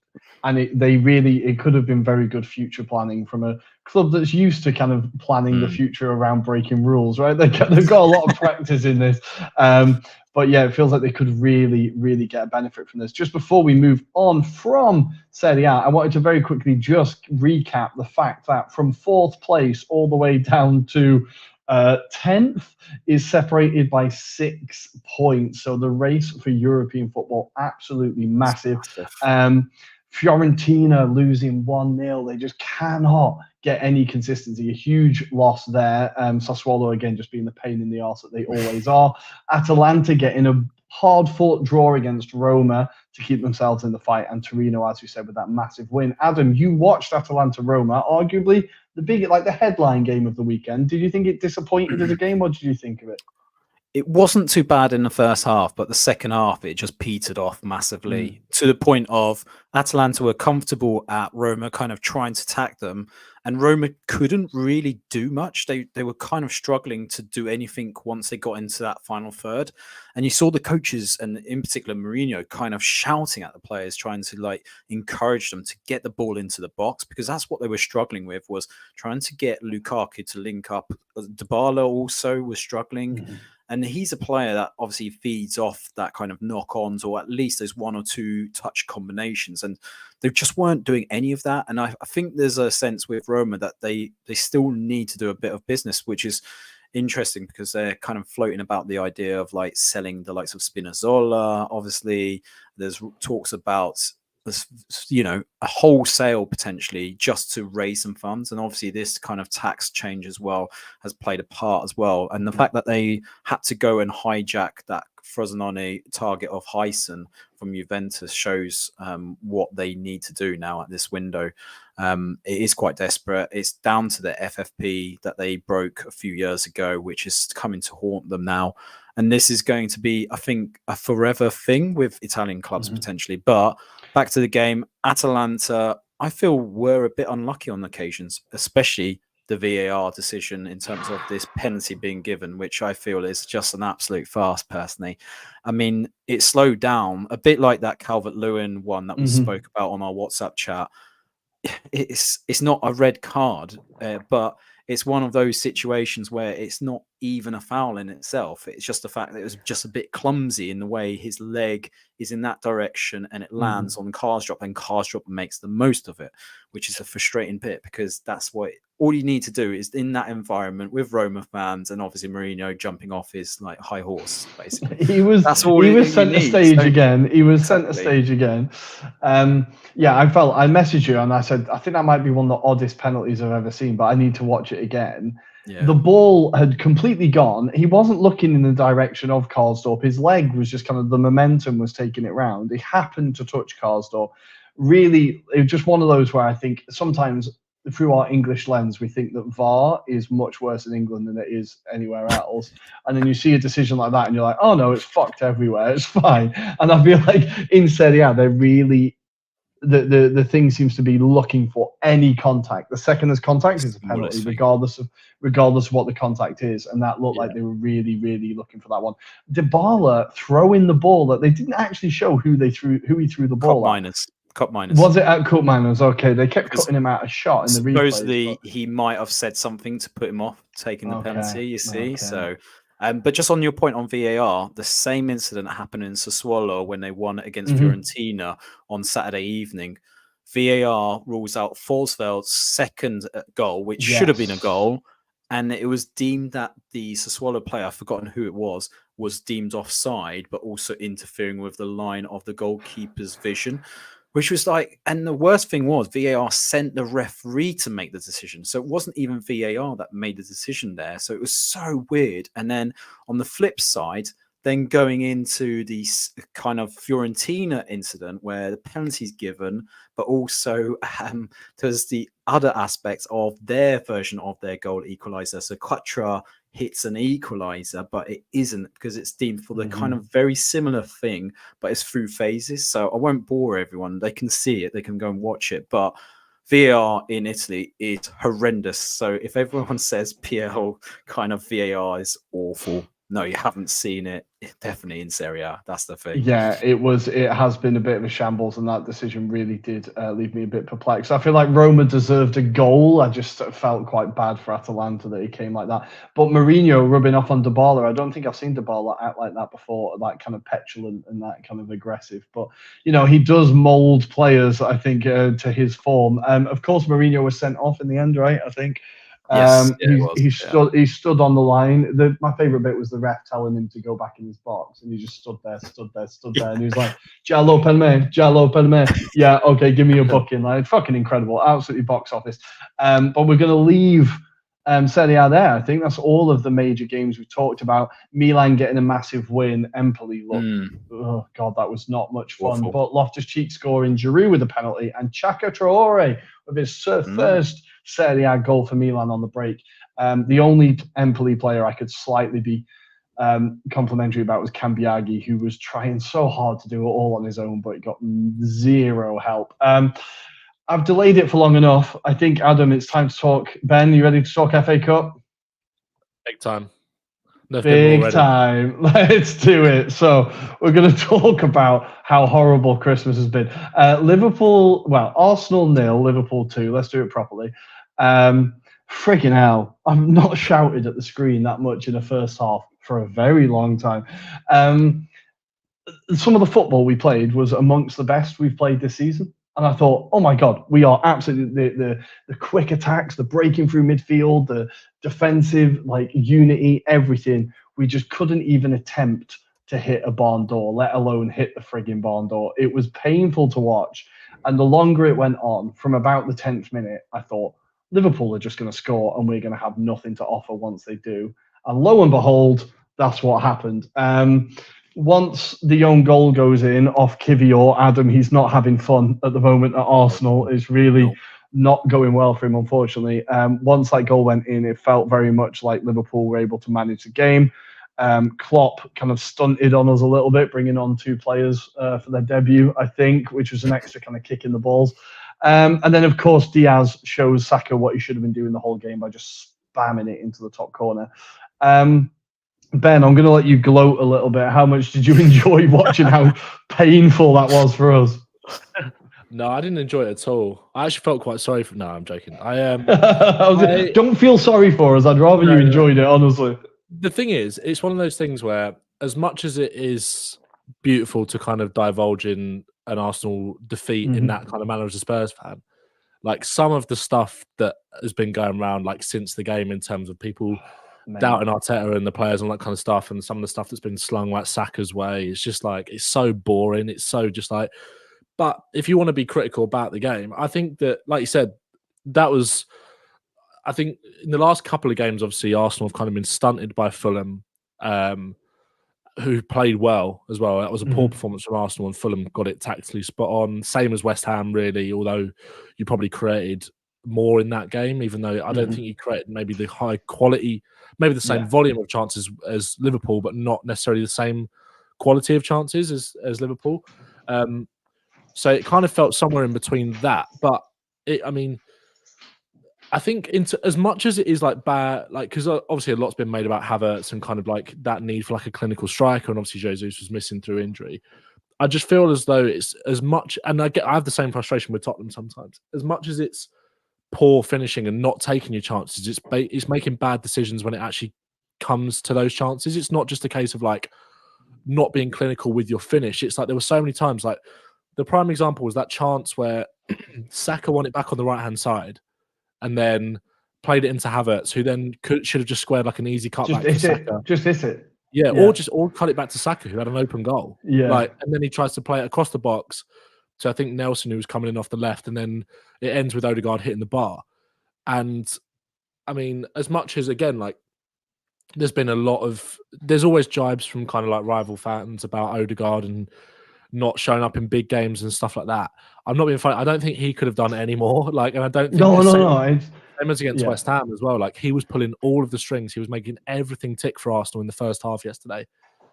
And it could have been very good future planning from a club that's used to kind of planning the future around breaking rules, right? They've got a lot of practice in this. But yeah, it feels like they could really, really get a benefit from this. Just before we move on from Serie A, I wanted to very quickly just recap the fact that from 4th place all the way down to 10th is separated by 6 points. So the race for European football, absolutely massive. Fiorentina losing 1-0. They just cannot get any consistency. A huge loss there. Sassuolo, again, just being the pain in the arse that they always are. Atalanta getting a hard-fought draw against Roma to keep themselves in the fight. And Torino, as you said, with that massive win. Adam, you watched Atalanta-Roma, arguably the headline game of the weekend. Did you think it disappointed as a game? What did you think of it? It wasn't too bad in the first half, but the second half, it just petered off massively to the point of Atalanta were comfortable at Roma, kind of trying to attack them. And Roma couldn't really do much. They were kind of struggling to do anything once they got into that final third. And you saw the coaches, and in particular Mourinho, kind of shouting at the players, trying to encourage them to get the ball into the box, because that's what they were struggling with, was trying to get Lukaku to link up. Dybala also was struggling. And he's a player that obviously feeds off that kind of knock-ons, or at least those 1 or 2 touch combinations. And they just weren't doing any of that. And I think there's a sense with Roma that they still need to do a bit of business, which is interesting because they're kind of floating about the idea of selling the likes of Spinazzola. Obviously, there's talks about a wholesale potentially just to raise some funds, and obviously this kind of tax change as well has played a part as well. And the fact that they had to go and hijack that Frosinone target of Heisen from Juventus shows what they need to do now at this window. It is quite desperate. It's down to the FFP that they broke a few years ago, which is coming to haunt them now. And this is going to be, I think, a forever thing with Italian clubs potentially. But back to the game, Atalanta, I feel, were a bit unlucky on occasions, especially the VAR decision in terms of this penalty being given, which I feel is just an absolute farce, personally. I mean, it slowed down a bit like that Calvert-Lewin one that we spoke about on our WhatsApp chat. It's not a red card, but it's one of those situations where it's not even a foul in itself. It's just the fact that it was just a bit clumsy in the way his leg is in that direction and it lands on Karsdorp, and Karsdorp makes the most of it, which is a frustrating bit, because that's what all you need to do is in that environment with Roma fans and obviously Mourinho jumping off his high horse, basically. He was centre stage again. He was centre stage again. Yeah, I messaged you and I said, I think that might be one of the oddest penalties I've ever seen, but I need to watch it again. Yeah. The ball had completely gone. He wasn't looking in the direction of Karsdorp. His leg was just kind of, the momentum was taking it round. He happened to touch Karsdorp. Really, it was just one of those where I think sometimes through our English lens, we think that VAR is much worse in England than it is anywhere else. And then you see a decision like that and you're like, oh no, it's fucked everywhere. It's fine. And I feel like in Serie A, they're really, the thing seems to be looking for any contact. The second there's contact is a penalty, regardless of what the contact is. And that looked like they were really, really looking for that one. Dybala throwing the ball, that they didn't actually show who he threw the ball at. Cup minors. Was it at Cup minors? Okay, they kept cutting him out a shot in the replay. Supposedly, he might have said something to put him off taking the penalty. You see, so. But just on your point on VAR, the same incident happened in Sassuolo when they won against Fiorentina on Saturday evening. VAR rules out Forsveld's second goal, which should have been a goal, and it was deemed that the Sassuolo player, I've forgotten who it was deemed offside, but also interfering with the line of the goalkeeper's vision. Which was and the worst thing was VAR sent the referee to make the decision. So it wasn't even VAR that made the decision there. So it was so weird. And then on the flip side, then going into the kind of Fiorentina incident where the penalty's given, but also there's the other aspects of their version of their goal equaliser. So Quatra hits an equalizer, but it isn't, because it's deemed for the kind of very similar thing, but it's through phases. So I won't bore everyone. They can see it. They can go and watch it. But VAR in Italy is horrendous. So if everyone says PL kind of VAR is awful, no, you haven't seen it. Definitely in Serie A. That's the thing. Yeah, it has been a bit of a shambles, and that decision really did leave me a bit perplexed. I feel like Roma deserved a goal. I just felt quite bad for Atalanta that he came like that. But Mourinho rubbing off on Dybala, I don't think I've seen Dybala act like that before, that kind of petulant and that kind of aggressive. But, he does mould players, I think, to his form. Of course, Mourinho was sent off in the end, right? I think. Yes, yeah, it was. Yeah. He stood on the line. My favourite bit was the ref telling him to go back in his box, and he just stood there, and he was like, "Giallo per me, giallo per me." Yeah, okay, give me your booking. Like, fucking incredible, absolutely box office. But we're gonna leave Serie A there. I think that's all of the major games we talked about. Milan getting a massive win. Empoli looked, oh god, that was not much fun. Awful. But Loftus-Cheek scoring, Giroud with a penalty, and Chaka Traore with his first Serie A goal for Milan on the break. The only Empoli player I could slightly be complimentary about was Cambiaghi, who was trying so hard to do it all on his own, but got zero help. I've delayed it for long enough. I think, Adam, it's time to talk. Ben, you ready to talk FA Cup? Big time. Big time. Let's do it. So we're going to talk about how horrible Christmas has been. Arsenal 0, Liverpool 2. Let's do it properly. Freaking hell. I've not shouted at the screen that much in the first half for a very long time. Some of the football we played was amongst the best we've played this season. And I thought, oh my God, we are absolutely the quick attacks, the breaking through midfield, the defensive unity, everything. We just couldn't even attempt to hit a barn door, let alone hit the frigging barn door. It was painful to watch. And the longer it went on, from about the 10th minute, I thought, Liverpool are just going to score and we're going to have nothing to offer once they do. And lo and behold, that's what happened. Once the own goal goes in off Kivior, Adam, he's not having fun at the moment at Arsenal. It's really not going well for him, unfortunately. Once that goal went in, it felt very much like Liverpool were able to manage the game. Klopp kind of stunted on us a little bit, bringing on 2 players for their debut, I think, which was an extra kind of kick in the balls. And then, of course, Diaz shows Saka what he should have been doing the whole game by just spamming it into the top corner. Ben, I'm going to let you gloat a little bit. How much did you enjoy watching how painful that was for us? No, I didn't enjoy it at all. I actually felt quite sorry for. No, I'm joking. Don't feel sorry for us. I'd rather you enjoyed it, honestly. The thing is, it's one of those things where, as much as it is beautiful to kind of divulge in an Arsenal defeat in that kind of manner as a Spurs fan, like some of the stuff that has been going around since the game in terms of people doubting Arteta and the players and all that kind of stuff, and some of the stuff that's been slung like Saka's way, it's just it's so boring. It's so just but if you want to be critical about the game, I think that, like you said, I think in the last couple of games, obviously Arsenal have kind of been stunted by Fulham, who played well as well. That was a poor performance from Arsenal, and Fulham got it tactically spot on. Same as West Ham, really, although you probably created more in that game, even though I don't think you created maybe the high quality, maybe the same volume of chances as Liverpool, but not necessarily the same quality of chances as Liverpool. So it kind of felt somewhere in between that. But I think as much as it is bad, because obviously a lot's been made about Havertz and kind of that need for a clinical striker, and obviously Jesus was missing through injury. I just feel as though it's as much, and I have the same frustration with Tottenham sometimes. As much as it's poor finishing and not taking your chances, it's making bad decisions when it actually comes to those chances. It's not just a case of not being clinical with your finish. It's there were so many times, the prime example was that chance where Saka won it back on the right hand side and then played it into Havertz, who then should have just squared an easy cutback to Saka. Just hit it. Yeah, or cut it back to Saka, who had an open goal. Yeah. And then he tries to play it across the box to, I think, Nelson, who was coming in off the left, and then it ends with Odegaard hitting the bar. And as much as, again, there's been there's always jibes from kind of rival fans about Odegaard and not showing up in big games and stuff like that. I'm not being funny. I don't think he could have done it anymore. And I don't think same as against West Ham as well. He was pulling all of the strings. He was making everything tick for Arsenal in the first half yesterday,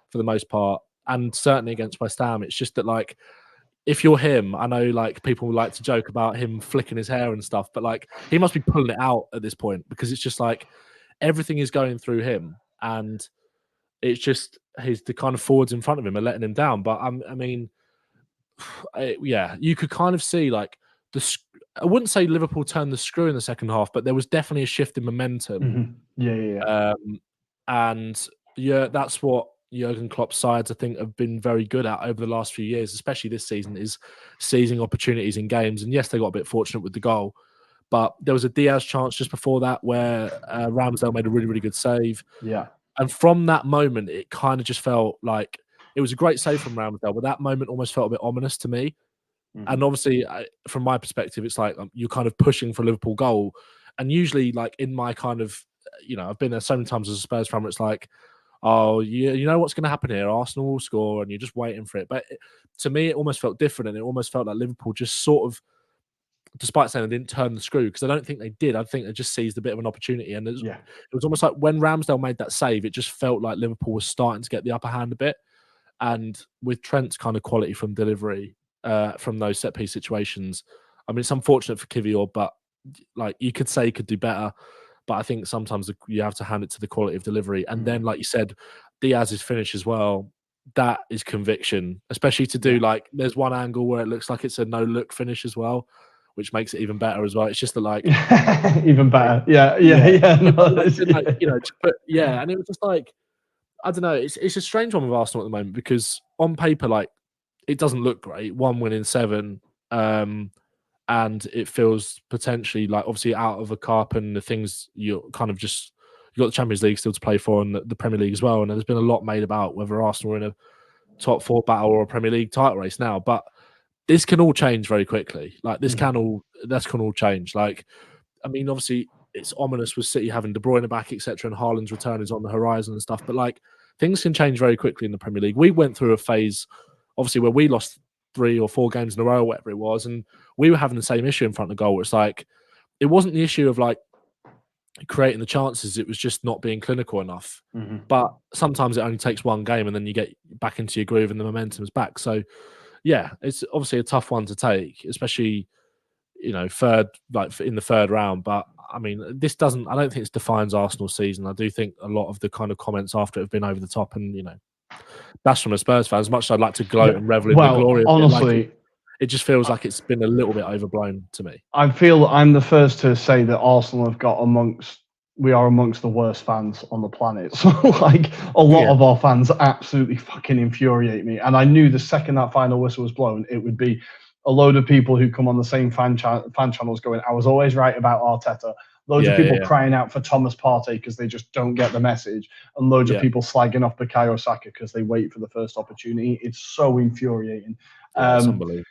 for the most part, and certainly against West Ham. It's just that if you're him, I know people like to joke about him flicking his hair and stuff, but he must be pulling it out at this point, because it's just everything is going through him, and it's just the kind of forwards in front of him are letting him down. But you could kind of see I wouldn't say Liverpool turned the screw in the second half, but there was definitely a shift in momentum. And that's what Jurgen Klopp's sides, I think, have been very good at over the last few years, especially this season, is seizing opportunities in games. And yes, they got a bit fortunate with the goal, but there was a Diaz chance just before that where Ramsdale made a really, really good save. Yeah. And from that moment, it kind of just felt like it was a great save from Ramsdale, but that moment almost felt a bit ominous to me. And obviously, from my perspective, it's like you're kind of pushing for a Liverpool goal. And usually, like in my kind of, I've been there so many times as a Spurs fan where it's like, oh, you know what's going to happen here. Arsenal will score and you're just waiting for it. But to me, it almost felt different. And it almost felt like Liverpool just sort of, despite saying they didn't turn the screw, because I don't think they did. I think they just seized a bit of an opportunity. And it was almost like when Ramsdale made that save, it just felt like Liverpool was starting to get the upper hand a bit. And with Trent's kind of quality from delivery, from those set piece situations, I mean, it's unfortunate for Kivior, but like you could say he could do better. But I think sometimes you have to hand it to the quality of delivery. And then, like you said, Diaz's finish as well, that is conviction, especially to do like, there's one angle where it looks like it's a no-look finish as well, which makes it even better as well. It's just that like... even better. Yeah. No, and it was just like, I don't know, it's a strange one with Arsenal at the moment because on paper, like, it doesn't look great. 1 win in 7. And it feels potentially like obviously out of a cup and the things you're kind of just, you've got the Champions League still to play for and the Premier League as well. And there's been a lot made about whether Arsenal are in a top 4 battle or a Premier League title race now. But this can all change very quickly. Like this can all change. Like, I mean, obviously it's ominous with City having De Bruyne back, etc. And Haaland's return is on the horizon and stuff. But like things can change very quickly in the Premier League. We went through a phase, obviously, where we lost 3 or 4 games in a row, whatever it was, and we were having the same issue in front of goal. It's like it wasn't the issue of like creating the chances; it was just not being clinical enough. But sometimes it only takes 1 game, and then you get back into your groove, and the momentum's back. So, yeah, it's obviously a tough one to take, especially third, like in the 3rd round. But I mean, this doesn't. I don't think this defines Arsenal's season. I do think a lot of the kind of comments after it have been over the top, and that's from a Spurs fan. As much as I'd like to gloat and revel in the glory of honestly, it just feels like it's been a little bit overblown to me. I feel I'm the first to say that Arsenal we are amongst the worst fans on the planet. So like a lot of our fans absolutely fucking infuriate me. And I knew the second that final whistle was blown, it would be a load of people who come on the same fan channels going, I was always right about Arteta. Loads of people crying out for Thomas Partey because they just don't get the message. And loads of people slagging off Bukayo Saka because they wait for the first opportunity. It's so infuriating. It's unbelievable.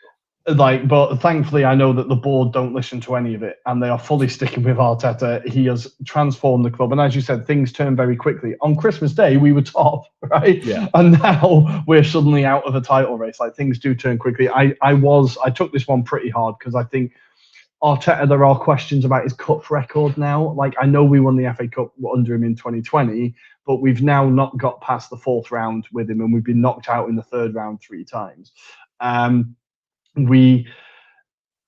But thankfully, I know that the board don't listen to any of it, and they are fully sticking with Arteta. He has transformed the club, and as you said, things turn very quickly. On Christmas Day, we were top, right? Yeah. And now we're suddenly out of a title race. Like things do turn quickly. I took this one pretty hard because I think Arteta, there are questions about his cup record now. Like I know we won the FA Cup under him in 2020, but we've now not got past the 4th round with him, and we've been knocked out in the 3rd round 3 times. We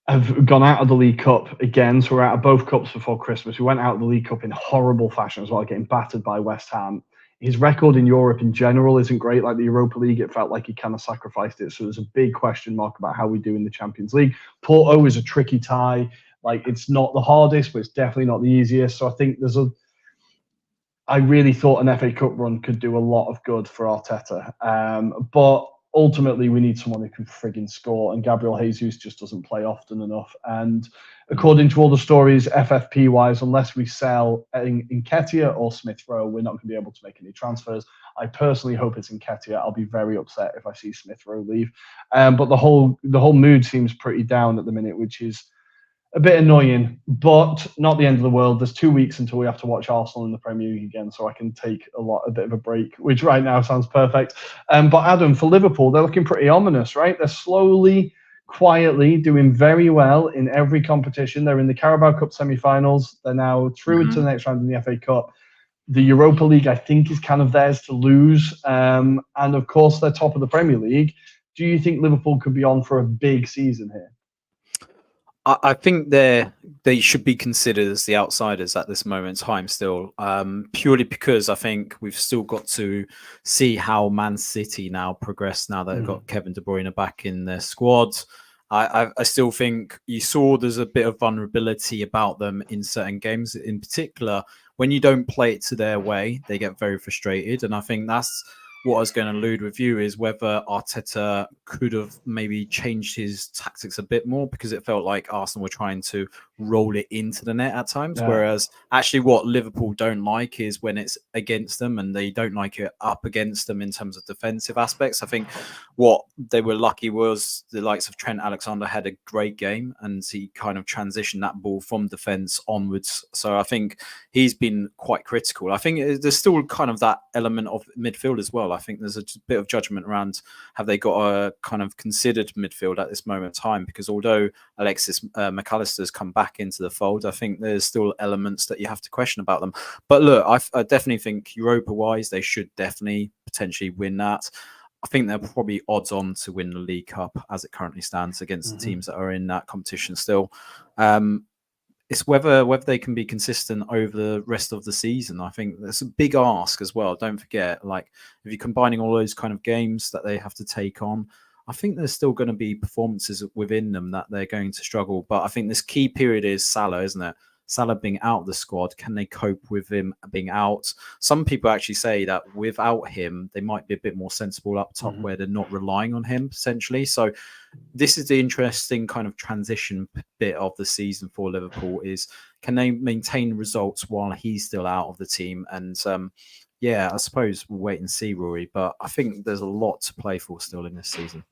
have gone out of the League Cup again, so we're out of both cups before Christmas. We went out of the League Cup in horrible fashion as well, getting battered by West Ham. His record in Europe in general isn't great. Like the Europa League, it felt like he kind of sacrificed it. So there's a big question mark about how we do in the Champions League. Porto is a tricky tie. Like it's not the hardest, but it's definitely not the easiest. So I think I really thought an FA Cup run could do a lot of good for Arteta. But ultimately, we need someone who can frigging score, and Gabriel Jesus just doesn't play often enough. And according to all the stories, FFP-wise, unless we sell Nketiah or Smith Rowe, we're not going to be able to make any transfers. I personally hope it's Nketiah. I'll be very upset if I see Smith Rowe leave. But the whole mood seems pretty down at the minute, which is a bit annoying, but not the end of the world. There's 2 weeks until we have to watch Arsenal in the Premier League again, so I can take a bit of a break, which right now sounds perfect. But Adam, for Liverpool, they're looking pretty ominous, right? They're slowly, quietly doing very well in every competition. They're in the Carabao Cup semi-finals. They're now through into the next round in the FA Cup. The Europa League, I think, is kind of theirs to lose. And of course, they're top of the Premier League. Do you think Liverpool could be on for a big season here? I think they should be considered as the outsiders at this moment in time still, purely because I think we've still got to see how Man City now progress now that they've got Kevin De Bruyne back in their squad. I still think you saw there's a bit of vulnerability about them in certain games. In particular, when you don't play it to their way, they get very frustrated. And I think that's what I was going to allude with you is whether Arteta could have maybe changed his tactics a bit more, because it felt like Arsenal were trying to roll it into the net at times. Yeah. Whereas actually what Liverpool don't like is when it's against them, and they don't like it up against them in terms of defensive aspects. I think what they were lucky was the likes of Trent Alexander had a great game, and he kind of transitioned that ball from defence onwards. So I think he's been quite critical. I think there's still kind of that element of midfield as well. I think there's a bit of judgment around, have they got a kind of considered midfield at this moment in time? Because although Alexis McAllister's come back into the fold, I think there's still elements that you have to question about them. But look, I definitely think Europa-wise, they should definitely potentially win that. I think they're probably odds on to win the League Cup as it currently stands against the teams that are in that competition still. It's whether they can be consistent over the rest of the season. I think that's a big ask as well. Don't forget, like, if you're combining all those kind of games that they have to take on, I think there's still going to be performances within them that they're going to struggle. But I think this key period is Salah, isn't it? Salah being out of the squad, can they cope with him being out? Some people actually say that without him, they might be a bit more sensible up top, where they're not relying on him, essentially. So this is the interesting kind of transition bit of the season for Liverpool, is can they maintain results while he's still out of the team? And yeah, I suppose we'll wait and see, Rory. But I think there's a lot to play for still in this season.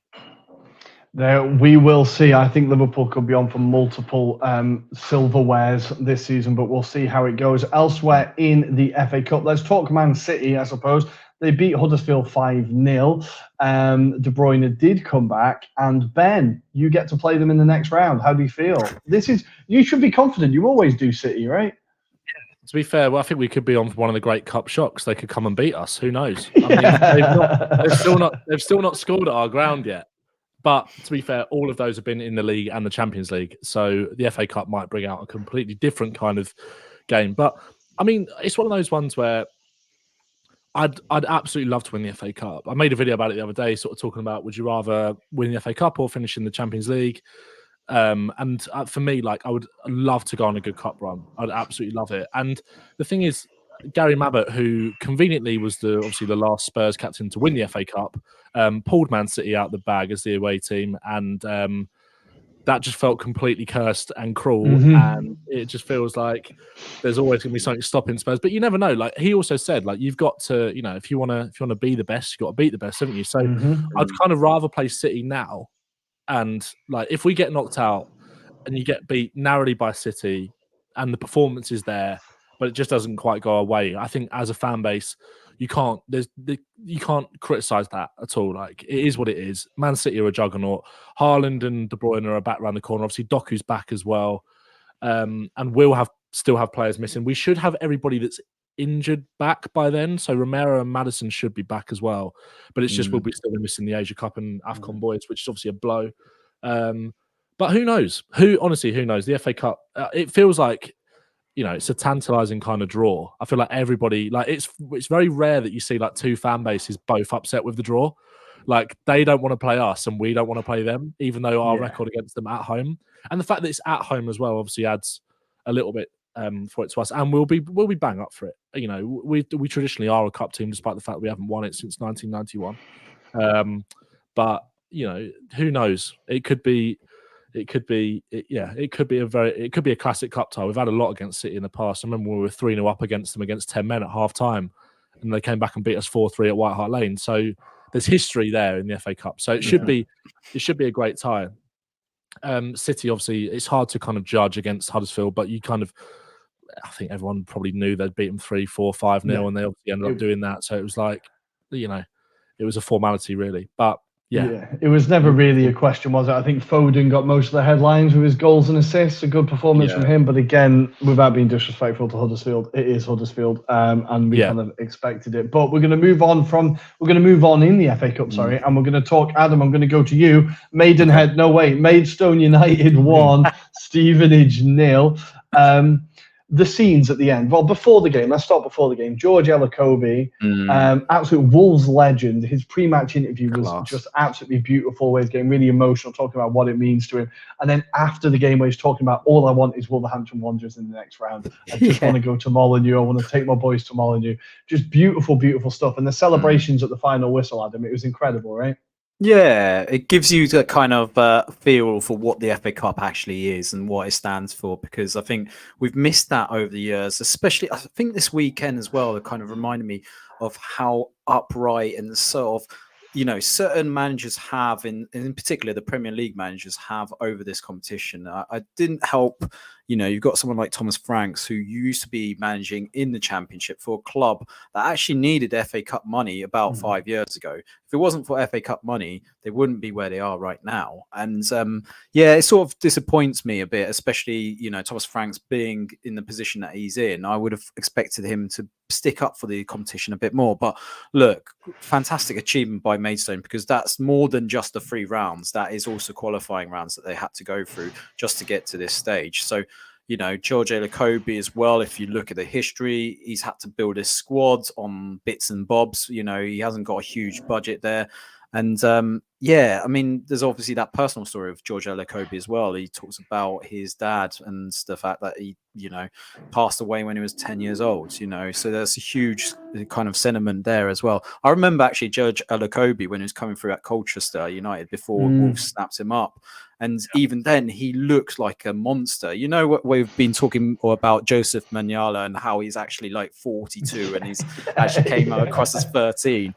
There, we will see. I think Liverpool could be on for multiple silverwares this season, but we'll see how it goes. Elsewhere in the FA Cup, let's talk Man City, I suppose. They beat Huddersfield 5-0. De Bruyne did come back. And Ben, you get to play them in the next round. How do you feel? You should be confident. You always do, City, right? To be fair, well, I think we could be on for one of the great cup shocks. They could come and beat us. Who knows? I mean, they've still not scored at our ground yet. But to be fair, all of those have been in the league and the Champions League. So the FA Cup might bring out a completely different kind of game. But I mean, it's one of those ones where I'd absolutely love to win the FA Cup. I made a video about it the other day, sort of talking about, would you rather win the FA Cup or finish in the Champions League? And for me, like, I would love to go on a good cup run. I'd absolutely love it. And the thing is, Gary Mabbott, who conveniently was obviously the last Spurs captain to win the FA Cup, pulled Man City out the bag as the away team, and that just felt completely cursed and cruel. And it just feels like there's always going to be something stopping Spurs. But you never know. Like, he also said, like, you've got to, you know, if you want to be the best, you've got to beat the best, haven't you? So I'd kind of rather play City now, and like, if we get knocked out and you get beat narrowly by City, and the performance is there, but it just doesn't quite go away. I think as a fan base, you can't criticize that at all. Like, it is what it is. Man City are a juggernaut. Haaland and De Bruyne are back around the corner. Obviously, Doku's back as well, and we'll still have players missing. We should have everybody that's injured back by then. So Romero and Maddison should be back as well. But it's just we'll be still missing the Asia Cup and AFCON boys, which is obviously a blow. But who knows? Honestly, who knows? The FA Cup. It feels like, you know, it's a tantalizing kind of draw. I feel like everybody, like, it's very rare that you see like two fan bases both upset with the draw. Like, they don't want to play us and we don't want to play them, even though our record against them at home, and the fact that it's at home as well obviously adds a little bit for it to us, and we'll be bang up for it. You know, we traditionally are a cup team, despite the fact that we haven't won it since 1991. But you know, who knows? It could be a classic cup tie. We've had a lot against City in the past. I remember we were 3-0 up against them against 10 men at half time, and they came back and beat us 4-3 at White Hart Lane. So there's history there in the FA Cup. So it should be a great tie. City, obviously, it's hard to kind of judge against Huddersfield, but I think everyone probably knew they'd beat them 3-4, 5-0, and they obviously ended up doing that. So it was like, you know, it was a formality really. But yeah, it was never really a question, was it? I think Foden got most of the headlines with his goals and assists. A good performance from him, but again, without being disrespectful to Huddersfield, it is Huddersfield, and we kind of expected it. But we're going to move on in the FA Cup, and we're going to talk. Adam, I'm going to go to you. Maidstone United 1, Stevenage 0. the scenes at the end. Well, before the game, let's start before the game. George Elokobi, absolute Wolves legend. His pre-match interview was just absolutely beautiful. Where he's getting really emotional, talking about what it means to him. And then after the game, where he's talking about all I want is Wolverhampton Wanderers in the next round. I just want to go to Molineux. I want to take my boys to Molineux. Just beautiful, beautiful stuff. And the celebrations at the final whistle, Adam, it was incredible, right? Yeah, it gives you the kind of feel for what the FA Cup actually is and what it stands for, because I think we've missed that over the years, especially I think this weekend as well. It kind of reminded me of how upright and sort of, certain managers have, in particular the Premier League managers have over this competition. I didn't help, you've got someone like Thomas Franks, who used to be managing in the Championship for a club that actually needed FA Cup money about 5 years ago. If it wasn't for FA Cup money, they wouldn't be where they are right now. And it sort of disappoints me a bit, especially, Thomas Franks being in the position that he's in. I would have expected him to stick up for the competition a bit more. But look, fantastic achievement by Maidstone, because that's more than just the 3 rounds. That is also qualifying rounds that they had to go through just to get to this stage. So, George Elokobi as well, if you look at the history, he's had to build his squad on bits and bobs. He hasn't got a huge budget there. And there's obviously that personal story of George Elokobi as well. He talks about his dad and the fact that he, passed away when he was 10 years old, so there's a huge kind of sentiment there as well. I remember actually George Elokobi when he was coming through at Colchester United before Wolves snapped him up. And even then, he looked like a monster. What we've been talking about Joseph Manyala and how he's actually like 42 and he's actually came out across as 13.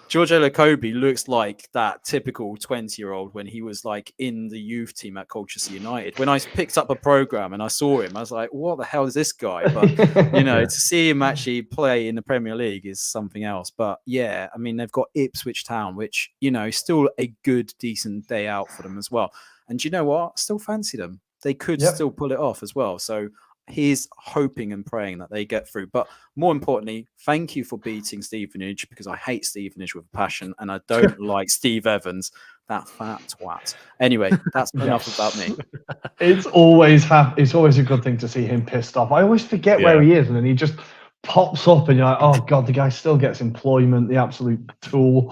George Elokobi looks like that typical 20-year-old when he was like in the youth team at Colchester United. When I picked up a program and I saw him, I was like, what the hell is this guy? But, to see him actually play in the Premier League is something else. But yeah, they've got Ipswich Town, which, still a good, decent day out for them as well. And you know what? Still fancy them. They could still pull it off as well. So he's hoping and praying that they get through. But more importantly, thank you for beating Stevenage, because I hate Stevenage with a passion and I don't like Steve Evans, that fat twat. Anyway, that's enough about me. It's always a good thing to see him pissed off. I always forget where he is, and then he just pops up and you're like, oh God, the guy still gets employment, the absolute tool.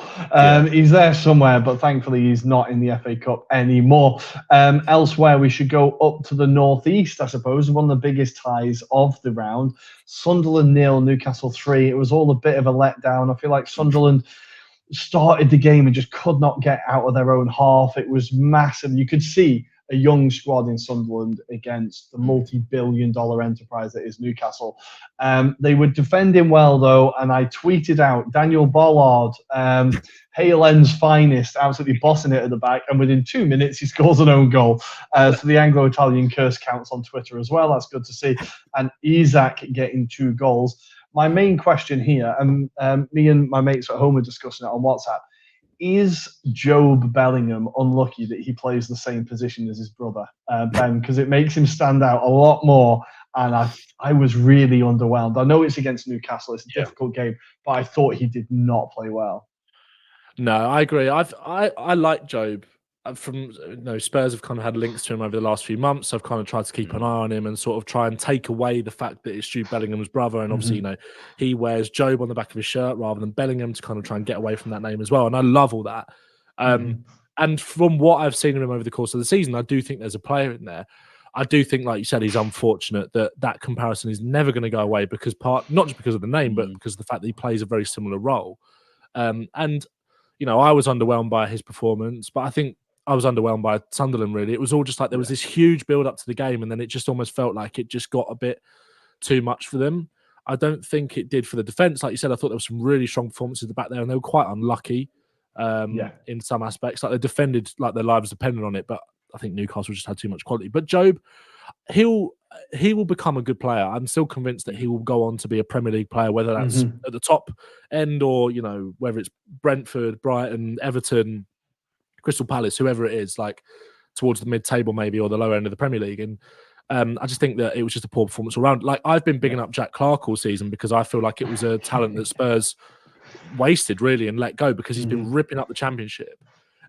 He's there somewhere, but thankfully he's not in the FA Cup anymore. Elsewhere, we should go up to the northeast, I suppose, one of the biggest ties of the round. Sunderland 0, Newcastle 3. It was all a bit of a letdown. I feel like Sunderland started the game and just could not get out of their own half. It was massive. You could see a young squad in Sunderland against the multi-billion-dollar enterprise that is Newcastle. They were defending well, though, and I tweeted out Daniel Bollard, Hale End's finest, absolutely bossing it at the back, and within 2 minutes he scores an own goal. So the Anglo-Italian curse counts on Twitter as well. That's good to see. And Isaac getting 2 goals. My main question here, and me and my mates at home are discussing it on WhatsApp, is Jobe Bellingham unlucky that he plays the same position as his brother, Ben? Because it makes him stand out a lot more. And I was really underwhelmed. I know it's against Newcastle. It's a difficult game, but I thought he did not play well. No, I agree. I like Jobe. From Spurs have kind of had links to him over the last few months. So I've kind of tried to keep an eye on him and sort of try and take away the fact that it's Jude Bellingham's brother. And obviously, he wears Jobe on the back of his shirt rather than Bellingham to kind of try and get away from that name as well. And I love all that. And from what I've seen of him over the course of the season, I do think there's a player in there. I do think, like you said, he's unfortunate that comparison is never going to go away because not just because of the name, but because of the fact that he plays a very similar role. I was underwhelmed by his performance, but I think I was underwhelmed by Sunderland, really. It was all just like there was this huge build-up to the game, and then it just almost felt like it just got a bit too much for them. I don't think it did for the defence. Like you said, I thought there were some really strong performances at the back there, and they were quite unlucky in some aspects. Like they defended like their lives depended on it, but I think Newcastle just had too much quality. But Jobe, he will become a good player. I'm still convinced that he will go on to be a Premier League player, whether that's at the top end or, whether it's Brentford, Brighton, Everton, Crystal Palace, whoever it is, like towards the mid-table maybe or the lower end of the Premier League. And I just think that it was just a poor performance all around. Like I've been bigging up Jack Clarke all season because I feel like it was a talent that Spurs wasted really and let go because he's been ripping up the Championship.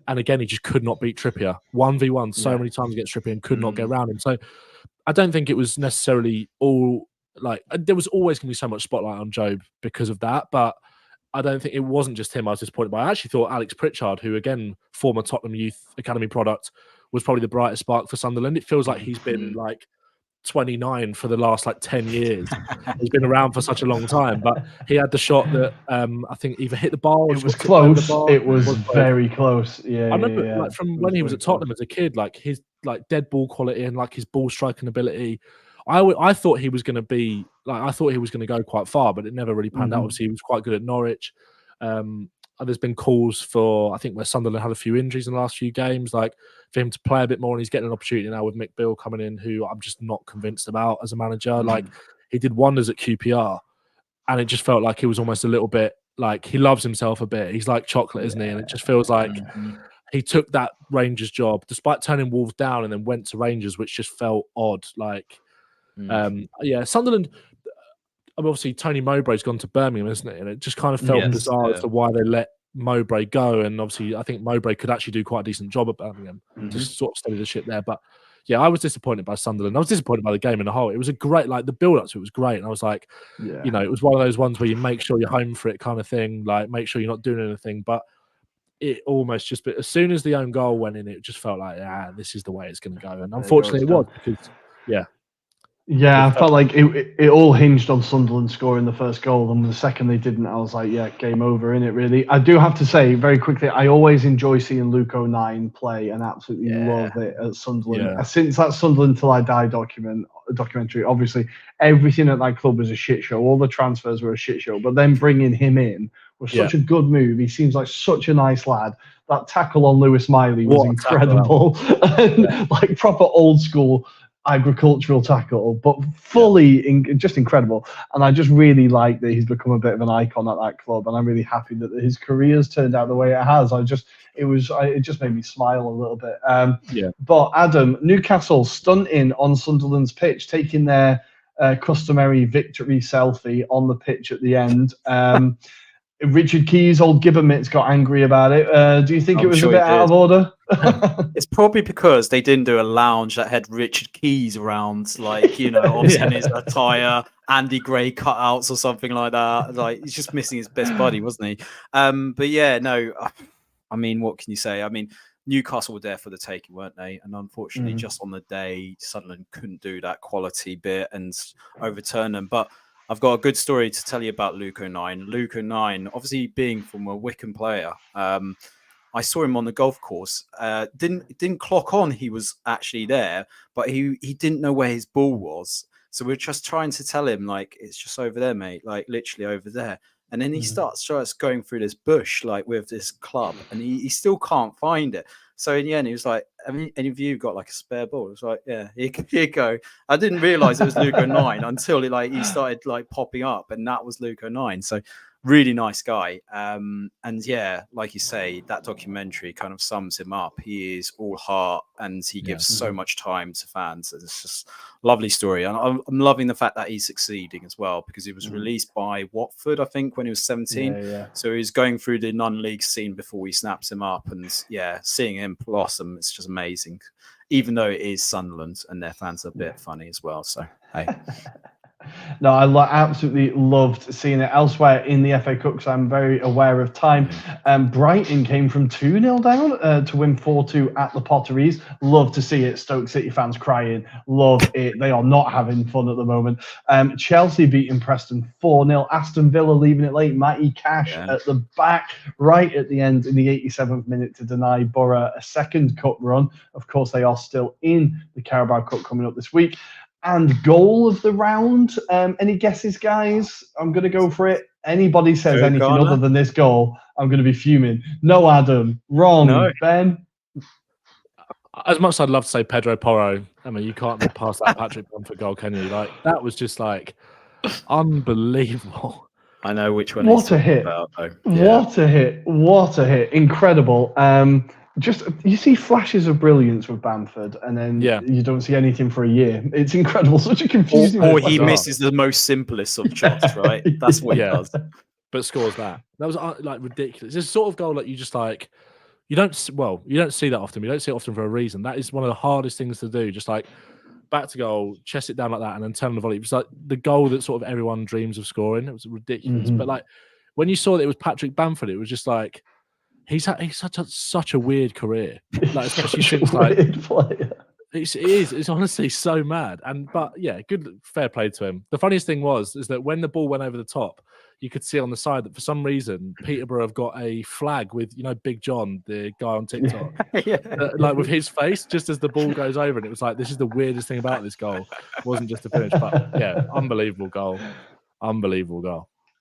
And again, he just could not beat Trippier. 1v1 so many times against Trippier and could not get around him. So I don't think it was necessarily all like there was always going to be so much spotlight on Job because of that, but I don't think it wasn't just him I was disappointed by. I actually thought Alex Pritchard, who again, former Tottenham Youth Academy product, was probably the brightest spark for Sunderland. It feels like he's been like 29 for the last like 10 years. He's been around for such a long time, but he had the shot that I think either hit the bar or It was tipped over the close. bar. It was very close. Yeah, I remember yeah. like from when he was at Tottenham as a kid, like his like dead ball quality and like his ball striking ability. I thought he was going to be like I thought he was going to go quite far, but it never really panned out. Obviously, he was quite good at Norwich. There's been calls for I think where Sunderland had a few injuries in the last few games, like for him to play a bit more, and he's getting an opportunity now with Mick Bill coming in, who I'm just not convinced about as a manager. Like he did wonders at QPR, and it just felt like he was almost a little bit like he loves himself a bit. He's like chocolate, isn't he? And it just feels like he took that Rangers job despite turning Wolves down and then went to Rangers, which just felt odd. Like, Sunderland. Obviously, Tony Mowbray's gone to Birmingham, isn't it? And it just kind of felt bizarre as to why they let Mowbray go. And obviously, I think Mowbray could actually do quite a decent job at Birmingham to sort of steady the ship there. But yeah, I was disappointed by Sunderland. I was disappointed by the game in the whole. It was a great, like the build up to it was great. And I was like, you know, it was one of those ones where you make sure you're home for it kind of thing, like make sure you're not doing anything. But it almost just, but as soon as the own goal went in, it just felt like, this is the way it's going to go. And unfortunately, it was because, Yeah, I felt like it all hinged on Sunderland scoring the first goal, and the second they didn't, I was like, game over, innit, really. I do have to say, very quickly, I always enjoy seeing Luke O'Nien play and absolutely love it at Sunderland. Yeah. Since that Sunderland Till I Die documentary, obviously, everything at that club was a shit show. All the transfers were a shit show, but then bringing him in was such a good move. He seems like such a nice lad. That tackle on Lewis Miley was incredible. Like proper old school agricultural tackle, but fully just incredible. And I just really like that he's become a bit of an icon at that club, and I'm really happy that his career's turned out the way it has. It just made me smile a little bit. But Adam, Newcastle stunting on Sunderland's pitch, taking their customary victory selfie on the pitch at the end. Richard Keys, old Gibber Mitts, got angry about it. Do you think it was a bit out of order? It's probably because they didn't do a lounge that had Richard Keys around, like, you know, obviously in his attire, Andy Gray cutouts or something like that. Like, he's just missing his best buddy, wasn't he? But yeah, no, I mean, what can you say? I mean, Newcastle were there for the taking, weren't they? And unfortunately, just on the day, Sunderland couldn't do that quality bit and overturn them. But I've got a good story to tell you about Luke O'Nien. Luke O'Nien, obviously being from a Wycombe player, I saw him on the golf course. Didn't clock on he was actually there, but he didn't know where his ball was. So we're just trying to tell him, like, it's just over there, mate, like literally over there. And then he starts going through this bush, like with this club, and he still can't find it. So in the end, he was like, "Have any of you got like a spare ball?" I was like, "Yeah, here you go." I didn't realize it was Luke O'Nien until he started like popping up, and that was Luke O'Nien. So really nice guy. And yeah, like you say, that documentary kind of sums him up. He is all heart, and he gives so much time to fans. It's just a lovely story. And I'm loving the fact that he's succeeding as well, because he was released by Watford, I think, when he was 17. So he's going through the non-league scene before he snaps him up. And yeah, seeing him blossom, it's just amazing. Even though it is Sunderland and their fans are a bit funny as well. So, hey. No, I absolutely loved seeing it. Elsewhere in the FA Cup, because I'm very aware of time, Brighton came from 2-0 down to win 4-2 at the Potteries. Love to see it. Stoke City fans crying. Love it. They are not having fun at the moment. Chelsea beating Preston 4-0. Aston Villa leaving it late. Matty Cash at the back, right at the end in the 87th minute to deny Borough a second cup run. Of course, they are still in the Carabao Cup coming up this week. And goal of the round. Any guesses, guys? I'm going to go for it. Anybody says anything other than this goal, I'm going to be fuming. No, Adam. Wrong. No. Ben? As much as I'd love to say Pedro Porro, I mean, you can't pass that Patrick Bamford goal, can you? Like, that was just like unbelievable. I know which one. What a hit! What a hit! What a hit! Incredible. Just you see flashes of brilliance with Bamford, and then you don't see anything for a year. It's incredible. Such a confusing. Or he misses the most simplest of shots, right? That's what he does. But scores that. That was like ridiculous. It's a sort of goal that you just like. You don't see that often. You don't see it often for a reason. That is one of the hardest things to do. Just like back to goal, chest it down like that, and then turn on the volley. It was like the goal that sort of everyone dreams of scoring. It was ridiculous. But like when you saw that it was Patrick Bamford, it was just like he's such a weird career. Like especially since like it is. It's honestly so mad. But yeah, fair play to him. The funniest thing is that when the ball went over the top, you could see on the side that for some reason Peterborough have got a flag with Big John, the guy on TikTok, like with his face just as the ball goes over, and it was like this is the weirdest thing about this goal. It wasn't just a finish, but yeah, unbelievable goal.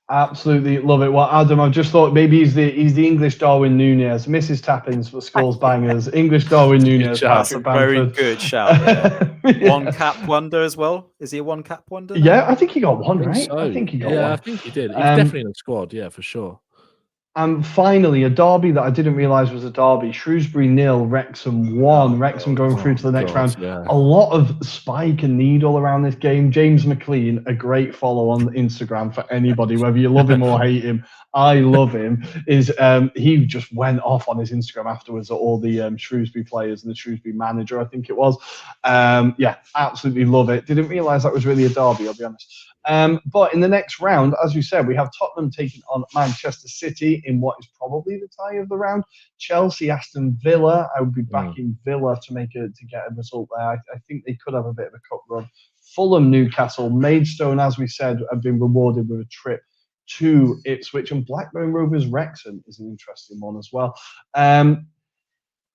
Absolutely love it. Well, Adam, I've just thought maybe he's the English Darwin Núñez, misses tap-ins for scores bangers. English Darwin Núñez. That's a very good shout. Yeah. One cap wonder as well. Is he a one cap wonder now? Yeah, I think he got one, right? So. I think he got one. Yeah, I think he did. He's definitely in the squad. Yeah, for sure. And finally, a derby that I didn't realise was a derby. Shrewsbury 0, Wrexham 1. Wrexham going through to the next round. Yeah. A lot of spike and needle around this game. James McLean, a great follow on Instagram for anybody, whether you love him or hate him. I love him. He just went off on his Instagram afterwards at all the Shrewsbury players and the Shrewsbury manager, I think it was. Yeah, absolutely love it. Didn't realise that was really a derby, I'll be honest. But in the next round, as you said, we have Tottenham taking on Manchester City in what is probably the tie of the round. Chelsea, Aston Villa. I would be backing Villa to get a result there. I think they could have a bit of a cup run. Fulham, Newcastle, Maidstone, as we said, have been rewarded with a trip to Ipswich, and Blackburn Rovers Wrexham is an interesting one as well. And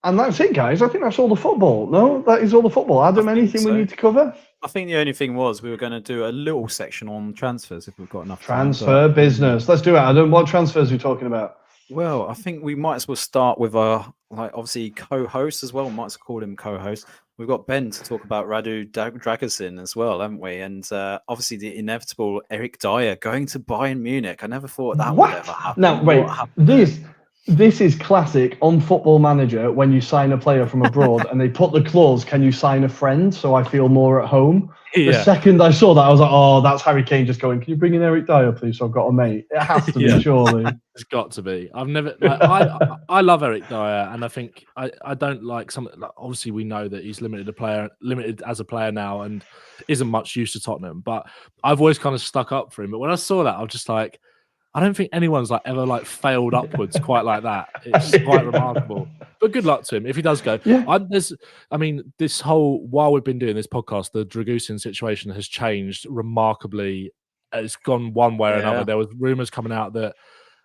that's it, guys. I think that's all the football. No, that is all the football. Adam, anything we need to cover? I think the only thing was we were going to do a little section on transfers if we've got enough time. Transfer business. Let's do it, Adam. What transfers are we talking about? Well, I think we might as well start with our obviously co-host as well. Might as well call him co-host. We've got Ben to talk about Radu Dragusin as well, haven't we? And obviously the inevitable Eric Dyer going to Bayern Munich. I never thought that would ever happen. Now, wait, this is classic on Football Manager when you sign a player from abroad and they put the clause, can you sign a friend so I feel more at home? Yeah. The second I saw that, I was like, oh, that's Harry Kane just going, can you bring in Eric Dyer, please? So I've got a mate. It has to be, surely. It's got to be. I've never, I love Eric Dyer, and I think I don't like something. Like, obviously, we know that he's limited as a player now and isn't much use to Tottenham, but I've always kind of stuck up for him. But when I saw that, I was just like, I don't think anyone's ever failed upwards quite like that. It's quite remarkable. But good luck to him if he does go. Yeah. This whole, while we've been doing this podcast, the Dragusin situation has changed remarkably. It's gone one way or another. There was rumours coming out that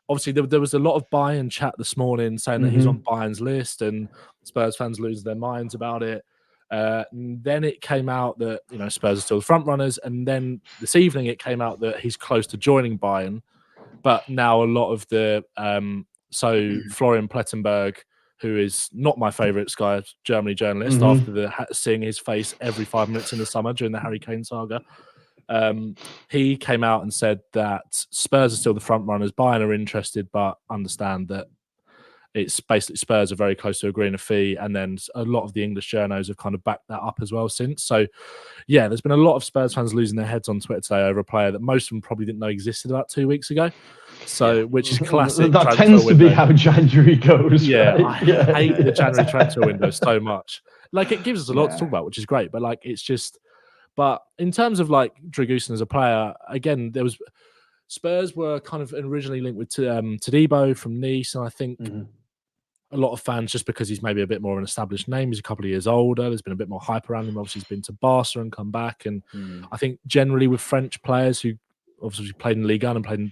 obviously there was a lot of Bayern chat this morning saying that he's on Bayern's list and Spurs fans losing their minds about it. Then it came out that Spurs are still the front runners, and then this evening it came out that he's close to joining Bayern. But now a lot of the Florian Plettenberg, who is not my favourite Sky Germany journalist, after seeing his face every 5 minutes in the summer during the Harry Kane saga, he came out and said that Spurs are still the front runners. Bayern are interested, but understand that it's basically Spurs are very close to agreeing a fee, and then a lot of the English journos have kind of backed that up as well since. So, yeah, there's been a lot of Spurs fans losing their heads on Twitter today over a player that most of them probably didn't know existed about 2 weeks ago. So, which is classic. That tends to be how January goes. Yeah, right? I hate the January transfer window so much. It gives us a lot to talk about, which is great. But it's just, but in terms of Dragusin as a player, again, there was Spurs were kind of originally linked with Todibo from Nice, and I think. A lot of fans, just because he's maybe a bit more of an established name, he's a couple of years older, there's been a bit more hype around him. Obviously, he's been to Barca and come back. And I think generally with French players who obviously played in Ligue 1 and played in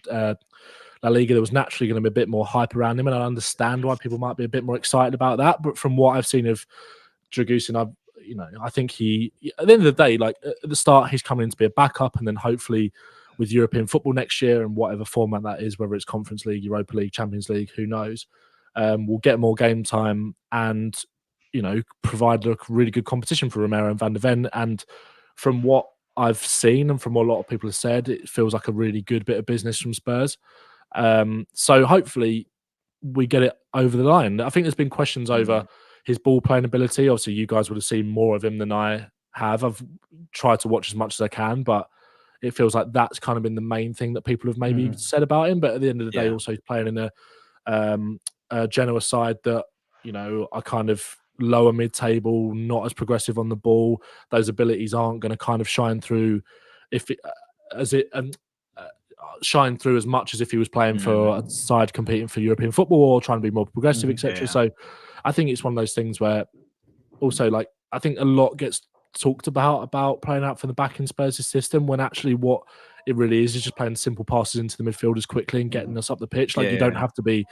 La Liga, there was naturally going to be a bit more hype around him. And I understand why people might be a bit more excited about that. But from what I've seen of Dragusin, I think he, at the end of the day, at the start, he's coming in to be a backup. And then hopefully with European football next year and whatever format that is, whether it's Conference League, Europa League, Champions League, who knows, we'll get more game time and, provide a really good competition for Romero and Van de Ven. And from what I've seen and from what a lot of people have said, it feels like a really good bit of business from Spurs. So hopefully we get it over the line. I think there's been questions over his ball playing ability. Obviously, you guys would have seen more of him than I have. I've tried to watch as much as I can, but it feels like that's kind of been the main thing that people have maybe said about him. But at the end of the day, also he's playing in a Genoa side that, I kind of lower mid-table, not as progressive on the ball. Those abilities aren't going to kind of shine through shine through as much as if he was playing for a side competing for European football or trying to be more progressive, etc. So I think it's one of those things where also, like, I think a lot gets talked about playing out from the back in Spurs' system, when actually what it really is just playing simple passes into the midfielders quickly and getting us up the pitch. Like, you don't have to be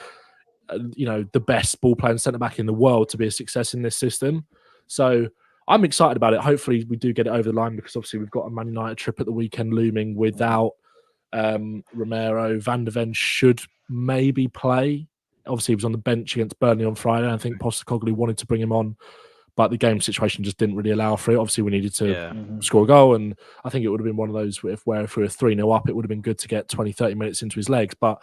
the best ball playing centre back in the world to be a success in this system. So I'm excited about it. Hopefully we do get it over the line, because obviously we've got a Man United trip at the weekend looming without Romero. Van de Ven should maybe play. Obviously he was on the bench against Burnley on Friday. I think Postecoglou wanted to bring him on, but the game situation just didn't really allow for it. Obviously we needed to score a goal, and I think it would have been one of those if we were 3-0 up, it would have been good to get 20-30 minutes into his legs. But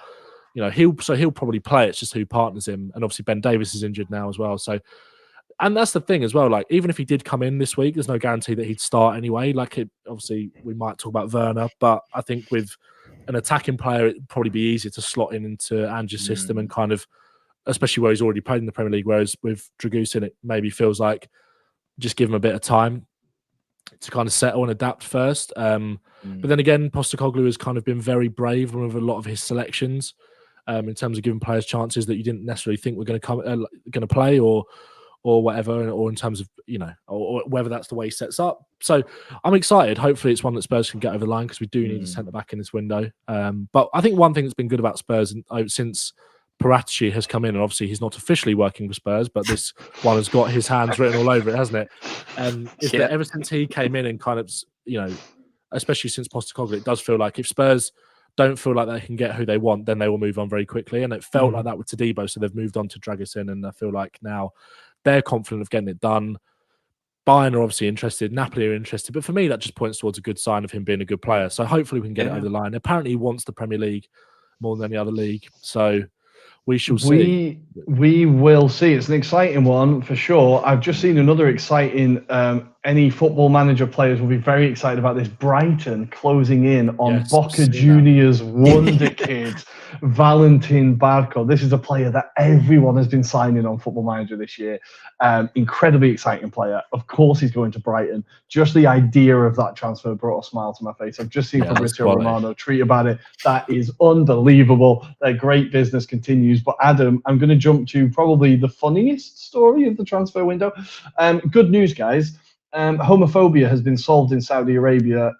he'll probably play. It's just who partners him, and obviously Ben Davies is injured now as well. So, and that's the thing as well. Like, even if he did come in this week, there's no guarantee that he'd start anyway. Like, obviously we might talk about Werner, but I think with an attacking player, it'd probably be easier to slot into Ange's system, and kind of, especially where he's already played in the Premier League. Whereas with Dragusin, it maybe feels like just give him a bit of time to kind of settle and adapt first. But then again, Postecoglou has kind of been very brave with a lot of his selections. In terms of giving players chances that you didn't necessarily think were going to play or whatever, or in terms of or whether that's the way he sets up. So I'm excited. Hopefully it's one that Spurs can get over the line, because we do need a centre back in this window. But I think one thing that's been good about Spurs since Paratici has come in, and obviously he's not officially working for Spurs, but this one has got his hands written all over it, hasn't it? Is that ever since he came in and kind of especially since Postecoglou, it does feel like if Spurs don't feel like they can get who they want, then they will move on very quickly. And it felt like that with Todibo, so they've moved on to Dragusin, and I feel like now they're confident of getting it done. Bayern are obviously interested, Napoli are interested, but for me that just points towards a good sign of him being a good player. So hopefully we can get it over the line. Apparently he wants the Premier League more than any other league, so we shall see. We will see. It's an exciting one for sure. I've just seen another exciting. Any football manager players will be very excited about this. Brighton closing in on Boca Juniors wonder kid, Valentin Barco. This is a player that everyone has been signing on Football Manager this year. Incredibly exciting player. Of course he's going to Brighton. Just the idea of that transfer brought a smile to my face. I've just seen Fabrizio Romano tweet about it. That is unbelievable. Their great business continues. But Adam, I'm going to jump to probably the funniest story of the transfer window. Good news, guys. Homophobia has been solved in Saudi Arabia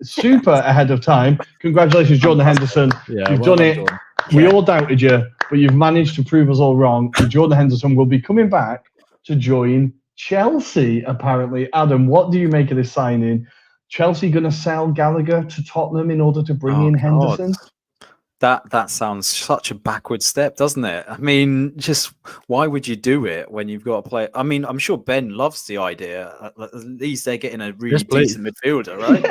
super ahead of time. Congratulations, Jordan Henderson. You've done it. We all doubted you, but you've managed to prove us all wrong. And Jordan Henderson will be coming back to join Chelsea, apparently. Adam, what do you make of this signing? Chelsea going to sell Gallagher to Tottenham in order to bring in Henderson? That sounds such a backward step, doesn't it? I mean, just why would you do it when you've got a player? I mean, I'm sure Ben loves the idea. At least they're getting a really decent midfielder, right?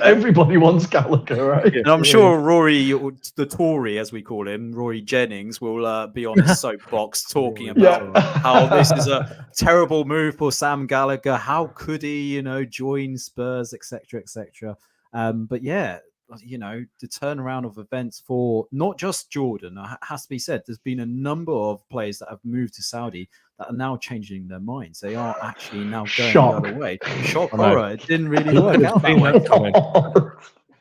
Everybody wants Gallagher, right? And I'm sure Rory, the Tory, as we call him, Rory Jennings, will be on his soapbox talking about how this is a terrible move for Sam Gallagher. How could he, join Spurs, etc., etc. But yeah. The turnaround of events for not just Jordan, it has to be said, there's been a number of players that have moved to Saudi that are now changing their minds. They are actually now going the other way. Shock, horror. It didn't really work out that way.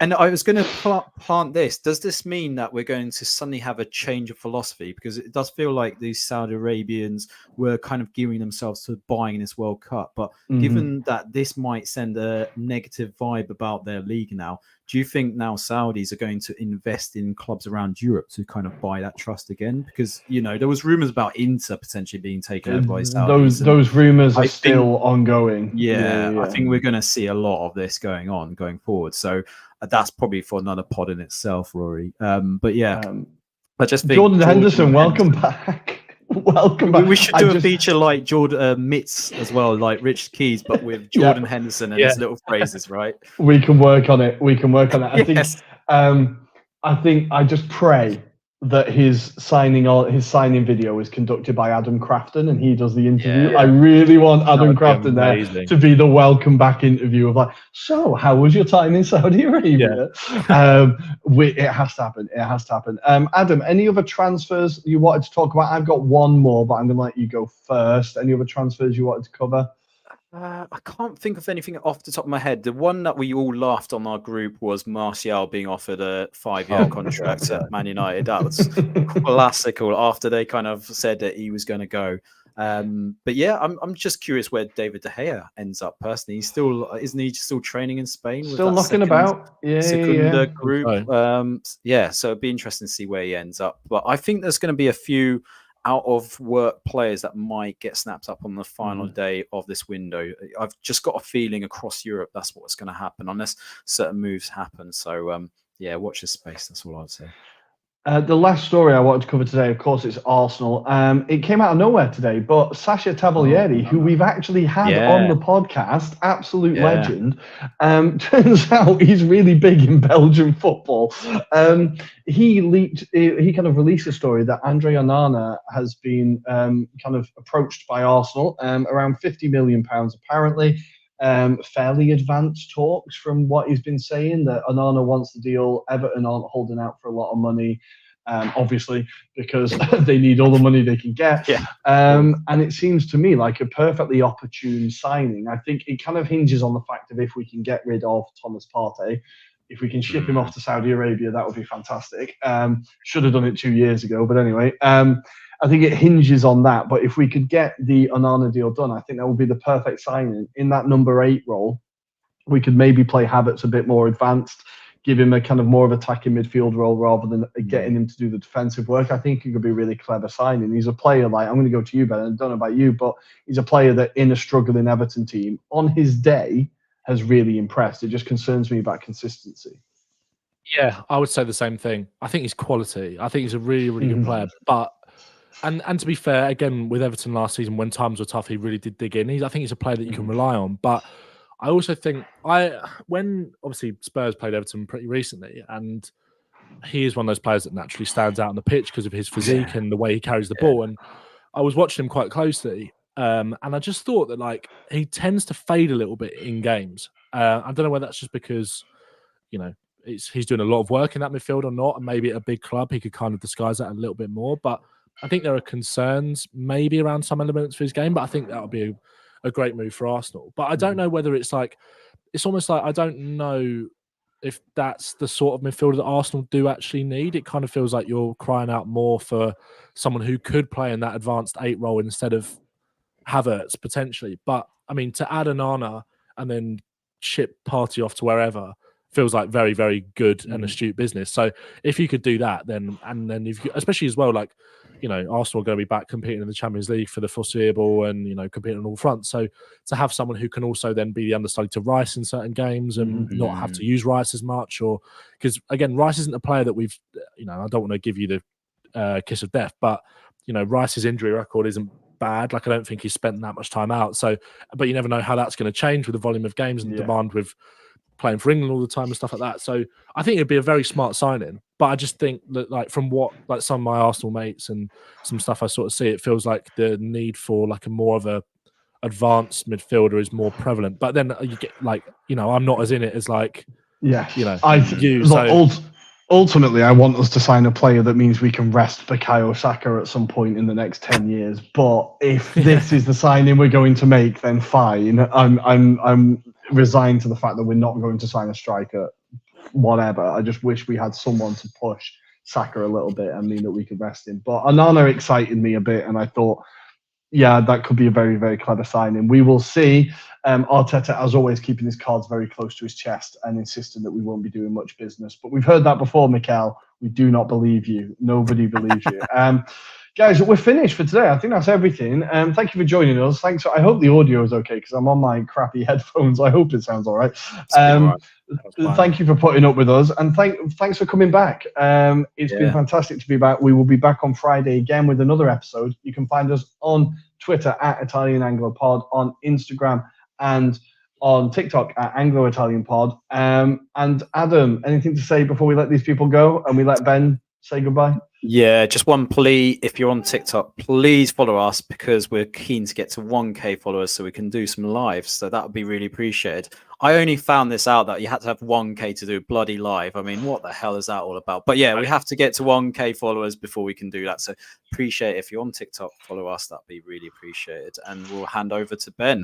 And I was going to plant this. Does this mean that we're going to suddenly have a change of philosophy? Because it does feel like these Saudi Arabians were kind of gearing themselves to buying this World Cup. But given that this might send a negative vibe about their league now, do you think now Saudis are going to invest in clubs around Europe to kind of buy that trust again? Because, there was rumors about Inter potentially being taken over by Saudis. Those rumors are still ongoing. Yeah, I think we're going to see a lot of this going forward. So that's probably for another pod in itself, Rory. But yeah, I just think Jordan Henderson, welcome back. Welcome back. We should do a feature like Jordan Mitz as well, like Rich Keys, but with Jordan Henderson and his little phrases, right? We can work on it. I think I just pray that his signing video is conducted by Adam Crafton, and he does the interview. Yeah. I really want Adam Crafton amazing. there to be the welcome back interview of like, so how was your time in Saudi Arabia? It has to happen. It has to happen. Adam, any other transfers you wanted to talk about? I've got one more, but I'm going to let you go first. Any other transfers you wanted to cover? I can't think of anything off the top of my head. The one that we all laughed on our group was Martial being offered a 5-year contract at Man United. That was classical after they kind of said that he was going to go. But yeah, I'm just curious where David De Gea ends up personally. He's still, isn't he still training in Spain? Still knocking about. Secunda group. So it'd be interesting to see where he ends up. But I think there's going to be a few out of work players that might get snapped up on the final day of this window. I've just got a feeling across Europe that's what's going to happen unless certain moves happen. So watch this space. That's all I'd say. The last story I wanted to cover today, of course, it's Arsenal. It came out of nowhere today, but Sasha Tavolieri, who we've actually had on the podcast, absolute legend, turns out he's really big in Belgian football. He kind of released a story that Andre Onana has been kind of approached by Arsenal, around £50 million apparently. Fairly advanced talks from what he's been saying, that Onana wants the deal. Everton aren't holding out for a lot of money, obviously, because they need all the money they can get. And it seems to me like a perfectly opportune signing. I think it kind of hinges on the fact of if we can get rid of Thomas Partey. If we can ship him off to Saudi Arabia, that would be fantastic. Should have done it 2 years ago, but anyway. I think it hinges on that. But if we could get the Onana deal done, I think that would be the perfect signing. In that number 8 role, we could maybe play Havertz a bit more advanced, give him a kind of more of attacking midfield role rather than getting him to do the defensive work. I think it could be a really clever signing. He's a player like, I'm going to go to you, Ben, I don't know about you, but he's a player that in a struggling Everton team, on his day, has really impressed. It just concerns me about consistency. Yeah, I would say the same thing. I think he's quality. I think he's a really, really good player. But and to be fair, again, with Everton last season, when times were tough, he really did dig in. I think he's a player that you can rely on. But I also think when obviously Spurs played Everton pretty recently, and he is one of those players that naturally stands out on the pitch because of his physique and the way he carries the ball. And I was watching him quite closely, and I just thought that like he tends to fade a little bit in games. I don't know whether that's just because he's doing a lot of work in that midfield or not, and maybe at a big club he could kind of disguise that a little bit more. But I think there are concerns maybe around some elements of his game, but I think that would be a great move for Arsenal. But I don't know whether it's almost like I don't know if that's the sort of midfielder that Arsenal do actually need. It kind of feels like you're crying out more for someone who could play in that advanced 8 role instead of Havertz potentially. But I mean, to add Onana and then ship Partey off to wherever feels like very, very good and astute business. So if you could do that, then especially as well, like, Arsenal are going to be back competing in the Champions League for the foreseeable and, competing on all fronts. So to have someone who can also then be the understudy to Rice in certain games and not have to use Rice as much, or because again, Rice isn't a player that we've, I don't want to give you the kiss of death, but, Rice's injury record isn't bad. Like, I don't think he's spent that much time out. So, but you never know how that's going to change with the volume of games and demand with playing for England all the time and stuff like that. So I think it'd be a very smart signing. But I just think that, like, from what like some of my Arsenal mates and some stuff I sort of see, it feels like the need for like a more of a advanced midfielder is more prevalent. But then you get like, I'm not as in it as like, ultimately, I want us to sign a player that means we can rest Bukayo Saka at some point in the next 10 years. But if this is the signing we're going to make, then fine. I'm resigned to the fact that we're not going to sign a striker. Whatever. I just wish we had someone to push Saka a little bit and mean that we could rest him. But Onana excited me a bit, and I thought, that could be a very, very clever signing. We will see. Arteta, as always, keeping his cards very close to his chest and insisting that we won't be doing much business. But we've heard that before, Mikel. We do not believe you. Nobody believes you. Guys, we're finished for today. I think that's everything. Thank you for joining us. Thanks. I hope the audio is okay because I'm on my crappy headphones. I hope it sounds all right. Thank you for putting up with us, and thanks for coming back. It's been fantastic to be back. We will be back on Friday again with another episode. You can find us on Twitter at Italian Anglo Pod, on Instagram and on TikTok at Anglo-Italian Pod. And Adam, anything to say before we let these people go and we let Ben say goodbye? Yeah, just one plea. If you're on TikTok, please follow us because we're keen to get to 1K followers so we can do some lives. So that would be really appreciated. I only found this out that you had to have 1K to do bloody live. I mean, what the hell is that all about? But yeah, we have to get to 1K followers before we can do that. So appreciate if you're on TikTok, follow us. That'd be really appreciated. And we'll hand over to Ben.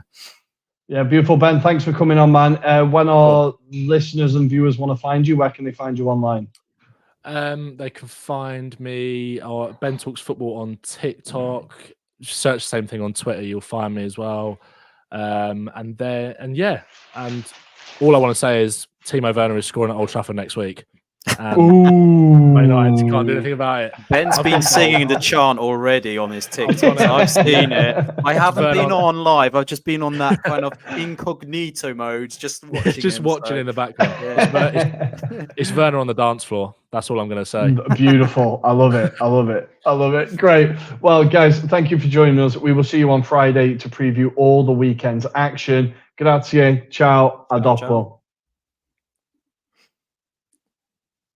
Yeah, beautiful, Ben. Thanks for coming on, man. When our listeners and viewers want to find you, where can they find you online? They can find me or Ben Talks Football on TikTok. Search the same thing on Twitter. You'll find me as well. And all I want to say is Timo Werner is scoring at Old Trafford next week. Man United can't do anything about it. Ben's been singing the chant already on his TikTok. I've seen it. I haven't been on live. I've just been on that kind of incognito mode, just watching in the background. Yeah. It's Werner on the dance floor. That's all I'm going to say. Beautiful. I love it. Great. Well, guys, thank you for joining us. We will see you on Friday to preview all the weekend's action. Grazie. Ciao. A dopo.